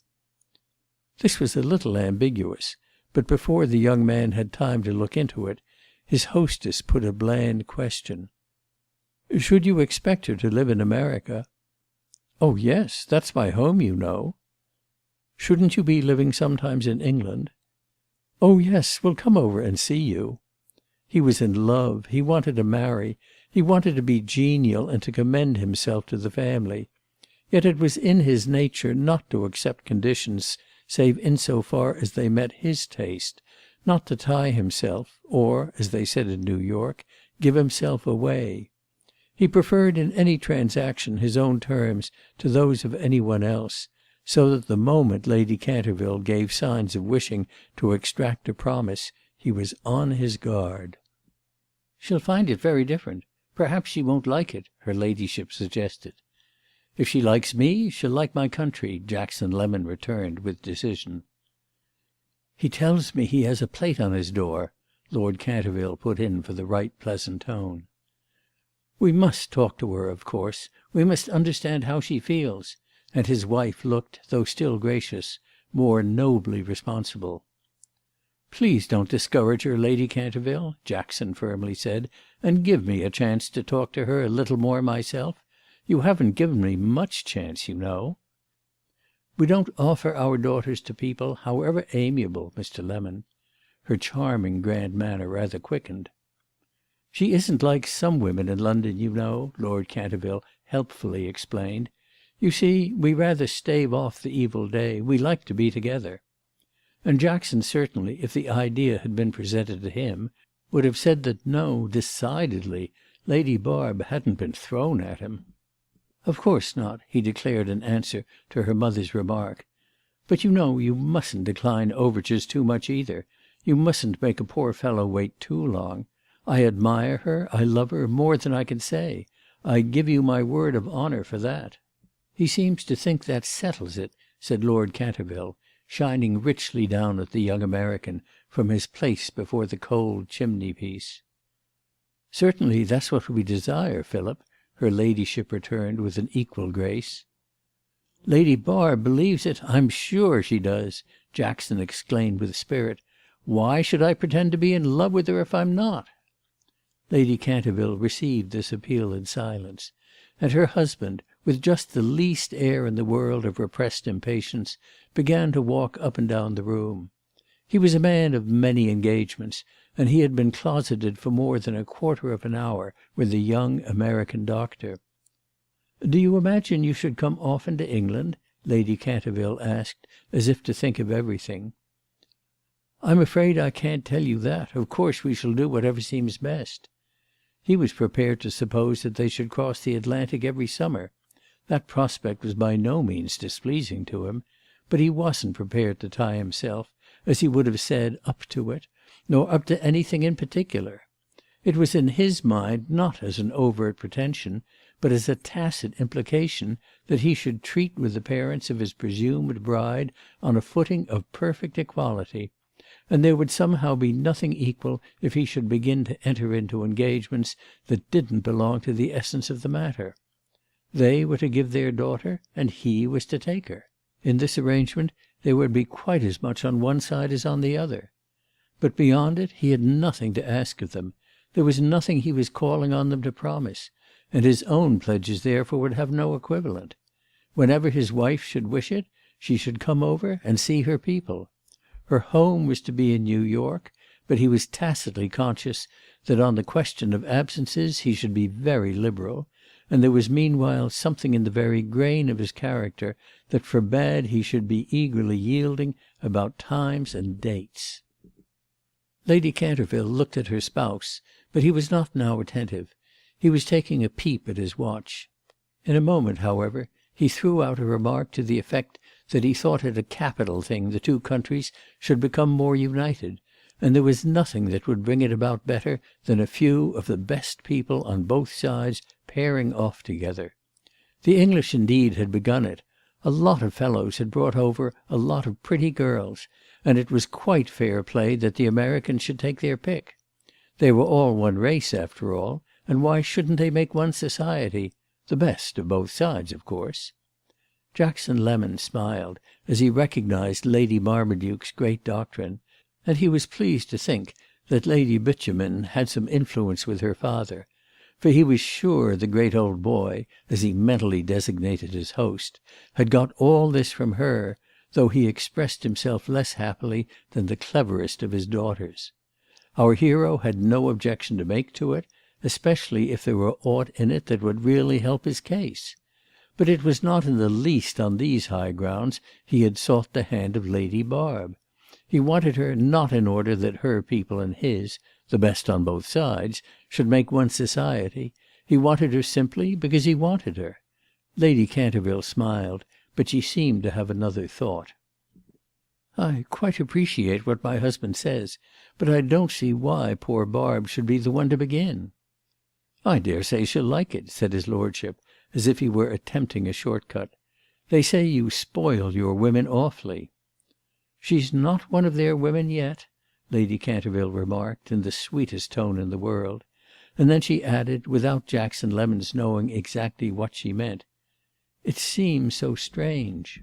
This was a little ambiguous, but before the young man had time to look into it, his hostess put a bland question. "Should you expect her to live in America?" "Oh yes, that's my home, you know." "Shouldn't you be living sometimes in England?" "Oh yes, we'll come over and see you." He was in love, he wanted to marry, he wanted to be genial and to commend himself to the family. Yet it was in his nature not to accept conditions save in so far as they met his taste, not to tie himself, or, as they said in New York, give himself away. He preferred in any transaction his own terms to those of any one else, so that the moment Lady Canterville gave signs of wishing to extract a promise, he was on his guard. "She'll find it very different. Perhaps she won't like it," her ladyship suggested. "If she likes me, she'll like my country," Jackson Lemon returned with decision. "He tells me he has a plate on his door," Lord Canterville put in for the right pleasant tone. "We must talk to her, of course. We must understand how she feels." And his wife looked, though still gracious, more nobly responsible. "Please don't discourage her, Lady Canterville," Jackson firmly said, "and give me a chance to talk to her a little more myself. You haven't given me much chance, you know." "We don't offer our daughters to people, however amiable, Mr. Lemon." Her charming grand manner rather quickened. "She isn't like some women in London, you know," Lord Canterville helpfully explained. "You see, we rather stave off the evil day. We like to be together." And Jackson certainly, if the idea had been presented to him, would have said that no, decidedly, Lady Barb hadn't been thrown at him. "Of course not," he declared in answer to her mother's remark. "But you know you mustn't decline overtures too much either. You mustn't make a poor fellow wait too long. I admire her, I love her, more than I can say. I give you my word of honour for that." "He seems to think that settles it," said Lord Canterville, shining richly down at the young American from his place before the cold chimney-piece. "Certainly that's what we desire, Philip," her ladyship returned with an equal grace. "Lady Barb believes it, I'm sure she does," Jackson exclaimed with spirit. "Why should I pretend to be in love with her if I'm not?" Lady Canterville received this appeal in silence, and her husband, with just the least air in the world of repressed impatience, began to walk up and down the room. He was a man of many engagements, and he had been closeted for more than a quarter of an hour with the young American doctor. "Do you imagine you should come often to England?" Lady Canterville asked, as if to think of everything. "I'm afraid I can't tell you that. Of course we shall do whatever seems best." He was prepared to suppose that they should cross the Atlantic every summer. That prospect was by no means displeasing to him, but he wasn't prepared to tie himself, as he would have said, up to it, nor up to anything in particular. It was in his mind not as an overt pretension, but as a tacit implication, that he should treat with the parents of his presumed bride on a footing of perfect equality, and there would somehow be nothing equal if he should begin to enter into engagements that didn't belong to the essence of the matter. They were to give their daughter, and he was to take her. In this arrangement there would be quite as much on one side as on the other. But beyond it he had nothing to ask of them. There was nothing he was calling on them to promise, and his own pledges therefore would have no equivalent. Whenever his wife should wish it, she should come over and see her people. Her home was to be in New York, but he was tacitly conscious that on the question of absences he should be very liberal, and there was meanwhile something in the very grain of his character that forbade he should be eagerly yielding about times and dates. Lady Canterville looked at her spouse, but he was not now attentive. He was taking a peep at his watch. In a moment, however, he threw out a remark to the effect that he thought it a capital thing the two countries should become more united, and there was nothing that would bring it about better than a few of the best people on both sides pairing off together. The English indeed had begun it. A lot of fellows had brought over a lot of pretty girls, and it was quite fair play that the Americans should take their pick. They were all one race, after all, and why shouldn't they make one society? The best of both sides, of course. Jackson Lemon smiled as he recognised Lady Marmaduke's great doctrine, and he was pleased to think that Lady Bitumen had some influence with her father, for he was sure the great old boy, as he mentally designated his host, had got all this from her, though he expressed himself less happily than the cleverest of his daughters. Our hero had no objection to make to it, especially if there were aught in it that would really help his case. But it was not in the least on these high grounds he had sought the hand of Lady Barb. He wanted her not in order that her people and his, the best on both sides, should make one society. He wanted her simply because he wanted her. Lady Canterville smiled, but she seemed to have another thought. "I quite appreciate what my husband says, but I don't see why poor Barb should be the one to begin." "I daresay she'll like it," said his lordship, as if he were attempting a short cut. "They say you spoil your women awfully." "She's not one of their women yet," Lady Canterville remarked in the sweetest tone in the world; and then she added, without Jackson Lemon's knowing exactly what she meant, "It seems so strange."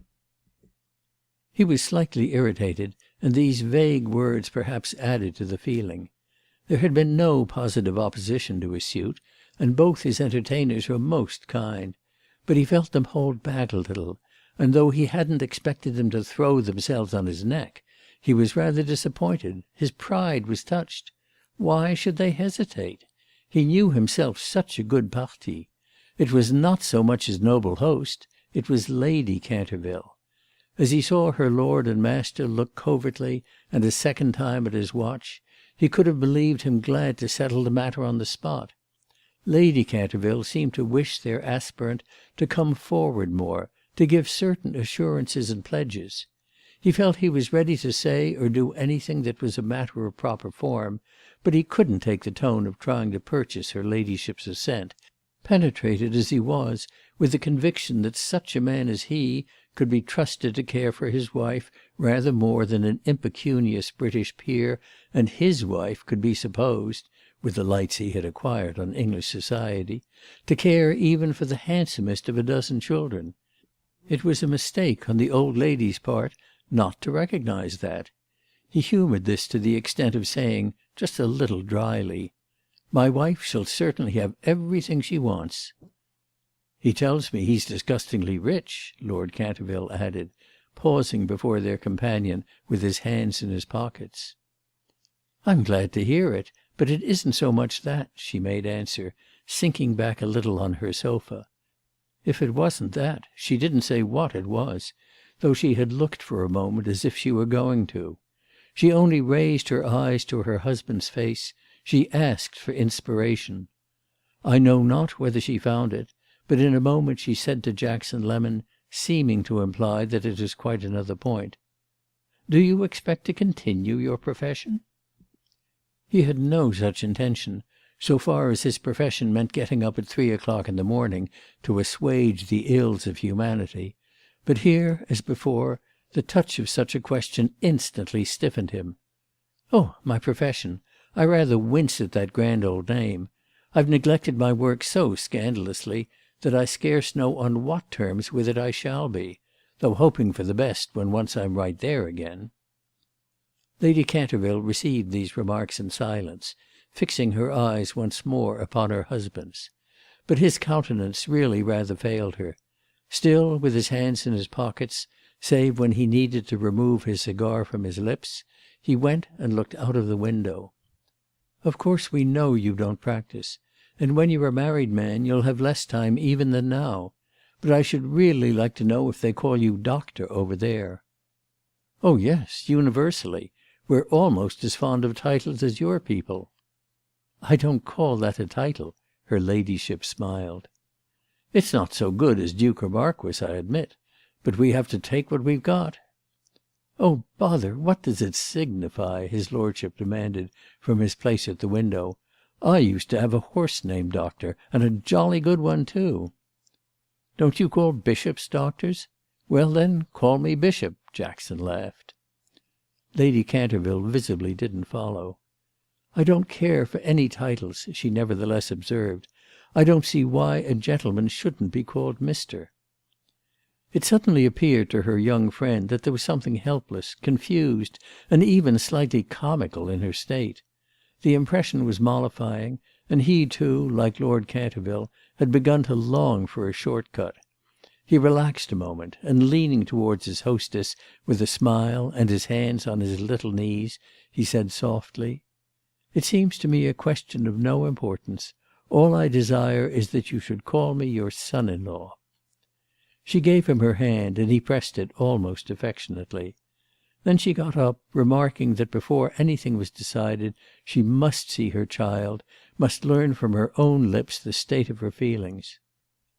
He was slightly irritated, and these vague words perhaps added to the feeling. There had been no positive opposition to his suit, and both his entertainers were most kind. But he felt them hold back a little, and though he hadn't expected them to throw themselves on his neck, he was rather disappointed. His pride was touched. Why should they hesitate? He knew himself such a good parti. It was not so much his noble host, it was Lady Canterville. As he saw her lord and master look covertly and a second time at his watch, he could have believed him glad to settle the matter on the spot. Lady Canterville seemed to wish their aspirant to come forward more, to give certain assurances and pledges. He felt he was ready to say or do anything that was a matter of proper form, but he couldn't take the tone of trying to purchase her ladyship's assent, penetrated as he was with the conviction that such a man as he could be trusted to care for his wife rather more than an impecunious British peer and his wife could be supposed, with the lights he had acquired on English society, to care even for the handsomest of a dozen children. It was a mistake on the old lady's part not to recognise that. He humoured this to the extent of saying, just a little dryly, "My wife shall certainly have everything she wants." "He tells me he's disgustingly rich," Lord Canterville added, pausing before their companion with his hands in his pockets. "I'm glad to hear it, but it isn't so much that," she made answer, sinking back a little on her sofa. If it wasn't that, she didn't say what it was, though she had looked for a moment as if she were going to. She only raised her eyes to her husband's face, she asked for inspiration. I know not whether she found it, but in a moment she said to Jackson Lemon, seeming to imply that it was quite another point, "Do you expect to continue your profession?" He had no such intention, so far as his profession meant getting up at 3 o'clock in the morning to assuage the ills of humanity; but here, as before, the touch of such a question instantly stiffened him. "Oh, my profession! I rather wince at that grand old name. I've neglected my work so scandalously that I scarce know on what terms with it I shall be, though hoping for the best when once I'm right there again." Lady Canterville received these remarks in silence, fixing her eyes once more upon her husband's. But his countenance really rather failed her. Still with his hands in his pockets, save when he needed to remove his cigar from his lips, he went and looked out of the window. "Of course we know you don't practise, and when you're a married man you'll have less time even than now. But I should really like to know if they call you doctor over there." "Oh yes, universally. We're almost as fond of titles as your people." "I don't call that a title," her ladyship smiled. "It's not so good as Duke or Marquis, I admit. But we have to take what we've got." "Oh, bother, what does it signify?" his lordship demanded from his place at the window. "I used to have a horse named Doctor, and a jolly good one too." "Don't you call bishops doctors? Well then, call me Bishop," Jackson laughed. Lady Canterville visibly didn't follow. "I don't care for any titles," she nevertheless observed. "I don't see why a gentleman shouldn't be called Mr." It suddenly appeared to her young friend that there was something helpless, confused, and even slightly comical in her state. The impression was mollifying, and he too, like Lord Canterville, had begun to long for a short cut. He relaxed a moment, and leaning towards his hostess with a smile and his hands on his little knees, he said softly, "It seems to me a question of no importance. All I desire is that you should call me your son-in-law." She gave him her hand, and he pressed it almost affectionately. Then she got up, remarking that before anything was decided she must see her child, must learn from her own lips the state of her feelings.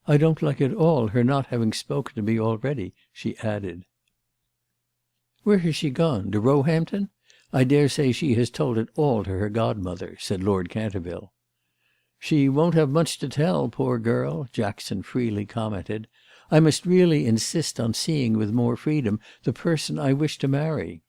"I don't like at all her not having spoken to me already," she added. "Where has she gone? To Roehampton? I dare say she has told it all to her godmother," said Lord Canterville. "She won't have much to tell, poor girl," Jackson freely commented. "I must really insist on seeing with more freedom the person I wish to marry."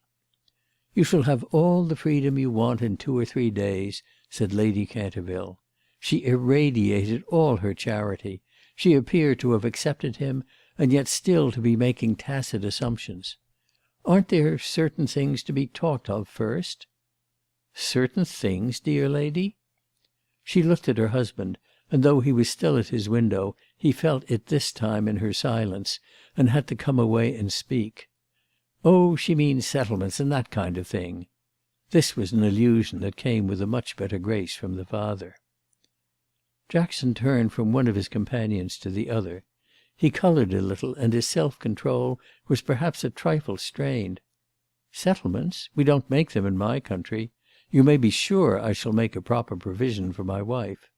"You shall have all the freedom you want in 2 or 3 days," said Lady Canterville. She irradiated all her charity. She appeared to have accepted him, and yet still to be making tacit assumptions. "Aren't there certain things to be talked of first?" "Certain things, dear lady?" She looked at her husband, and though he was still at his window, he felt it this time in her silence, and had to come away and speak. "Oh, she means settlements and that kind of thing." This was an allusion that came with a much better grace from the father. Jackson turned from one of his companions to the other. He coloured a little, and his self-control was perhaps a trifle strained. "Settlements? We don't make them in my country. You may be sure I shall make a proper provision for my wife."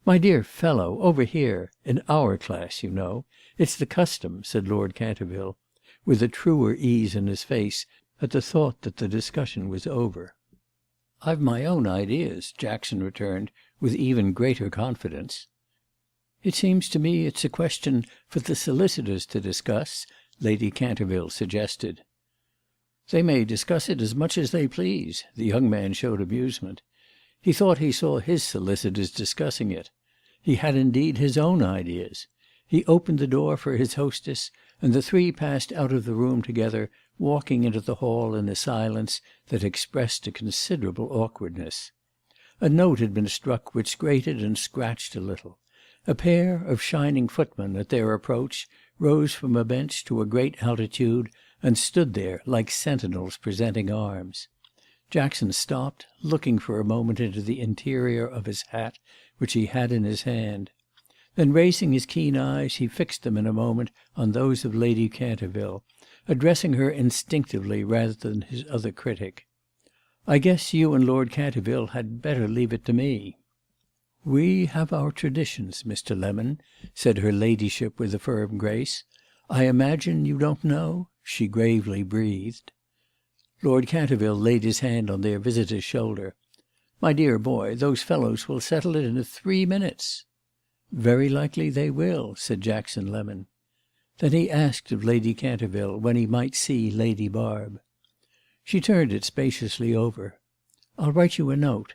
"My dear fellow, over here. In our class, you know. It's the custom," said Lord Canterville, with a truer ease in his face at the thought that the discussion was over. "I've my own ideas," Jackson returned with even greater confidence. "It seems to me it's a question for the solicitors to discuss," Lady Canterville suggested. "They may discuss it as much as they please." The young man showed amusement. He thought he saw his solicitors discussing it. He had indeed his own ideas. He opened the door for his hostess, and the three passed out of the room together, walking into the hall in a silence that expressed a considerable awkwardness. A note had been struck which grated and scratched a little. A pair of shining footmen, at their approach, rose from a bench to a great altitude and stood there like sentinels presenting arms. Jackson stopped, looking for a moment into the interior of his hat, which he had in his hand. Then, raising his keen eyes, he fixed them in a moment on those of Lady Canterville, addressing her instinctively rather than his other critic. "I guess you and Lord Canterville had better leave it to me." "We have our traditions, Mr. Lemon," said her ladyship with a firm grace. "I imagine you don't know?" she gravely breathed. Lord Canterville laid his hand on their visitor's shoulder. "My dear boy, those fellows will settle it in 3 minutes." "Very likely they will," said Jackson Lemon. Then he asked of Lady Canterville when he might see Lady Barb. She turned it spaciously over. "I'll write you a note."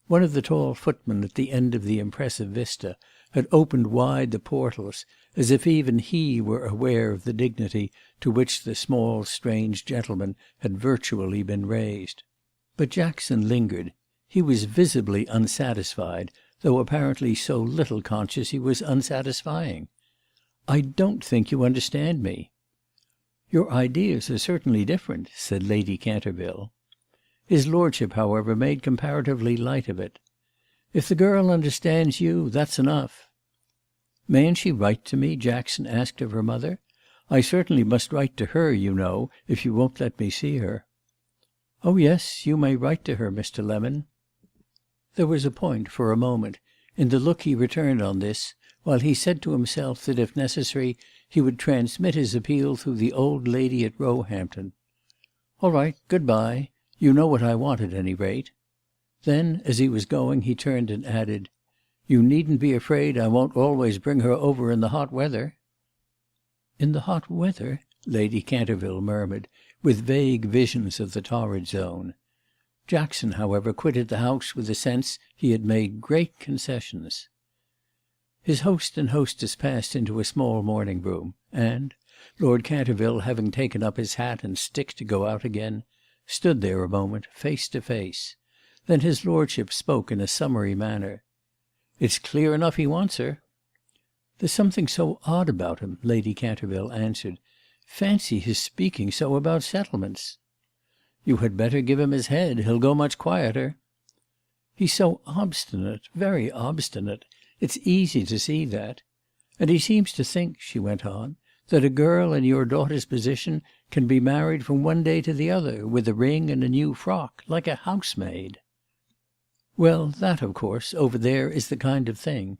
One of the tall footmen at the end of the impressive vista had opened wide the portals, as if even he were aware of the dignity to which the small strange gentleman had virtually been raised. But Jackson lingered. He was visibly unsatisfied, though apparently so little conscious he was unsatisfying. "I don't think you understand me." "Your ideas are certainly different," said Lady Canterville. His lordship, however, made comparatively light of it. "If the girl understands you, that's enough." "Mayn't she write to me?" Jackson asked of her mother. "I certainly must write to her, you know, if you won't let me see her." "Oh yes, you may write to her, Mr. Lemon." There was a point, for a moment, in the look he returned on this, while he said to himself that if necessary he would transmit his appeal through the old lady at Roehampton. "All right, good-bye. You know what I want at any rate." Then, as he was going, he turned and added, "You needn't be afraid I won't always bring her over in the hot weather." "In the hot weather?" Lady Canterville murmured, with vague visions of the torrid zone. Jackson, however, quitted the house with the sense he had made great concessions. His host and hostess passed into a small morning room, and, Lord Canterville having taken up his hat and stick to go out again, stood there a moment, face to face. Then his lordship spoke in a summary manner. "It's clear enough he wants her." "There's something so odd about him," Lady Canterville answered. "Fancy his speaking so about settlements." "You had better give him his head. He'll go much quieter." "He's so obstinate, very obstinate. It's easy to see that. And he seems to think," she went on, "that a girl in your daughter's position can be married from one day to the other, with a ring and a new frock, like a housemaid." "Well, that, of course, over there is the kind of thing.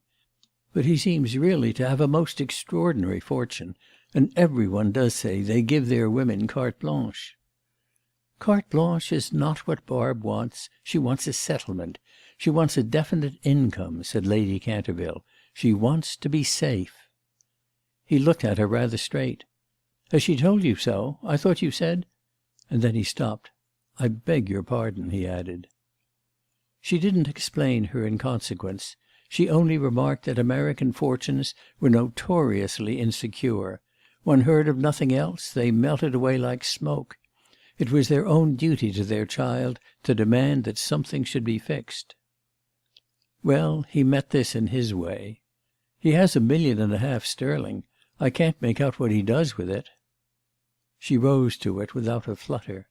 But he seems really to have a most extraordinary fortune, and every one does say they give their women carte blanche." "Carte blanche is not what Barb wants. She wants a settlement. She wants a definite income," said Lady Canterville. "She wants to be safe." He looked at her rather straight. "Has she told you so? I thought you said—" And then he stopped. "I beg your pardon," he added. She didn't explain her inconsequence. She only remarked that American fortunes were notoriously insecure. One heard of nothing else; they melted away like smoke. It was their own duty to their child to demand that something should be fixed. Well, he met this in his way. "He has £1.5 million sterling. I can't make out what he does with it." She rose to it without a flutter.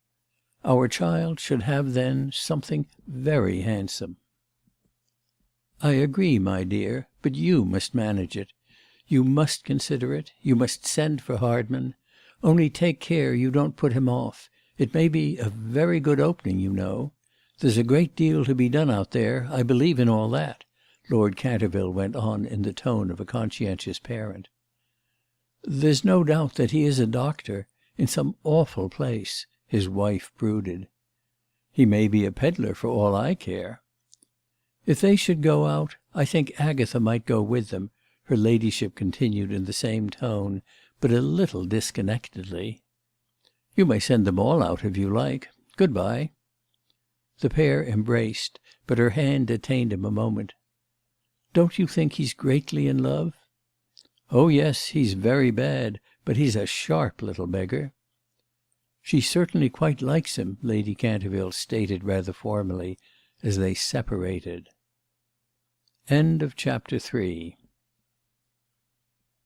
"Our child should have then something very handsome." "I agree, my dear. But you must manage it. You must consider it. You must send for Hardman. Only take care you don't put him off. It may be a very good opening, you know. There's a great deal to be done out there. I believe in all that," Lord Canterville went on in the tone of a conscientious parent. "There's no doubt that he is a doctor. In some awful place," his wife brooded. "He may be a pedlar for all I care." "If they should go out, I think Agatha might go with them," her ladyship continued in the same tone, but a little disconnectedly. "You may send them all out if you like. Good-bye." The pair embraced, but her hand detained him a moment. "Don't you think he's greatly in love?" "Oh yes, he's very bad, but he's a sharp little beggar." "She certainly quite likes him," Lady Canterville stated rather formally, as they separated. Chapter 3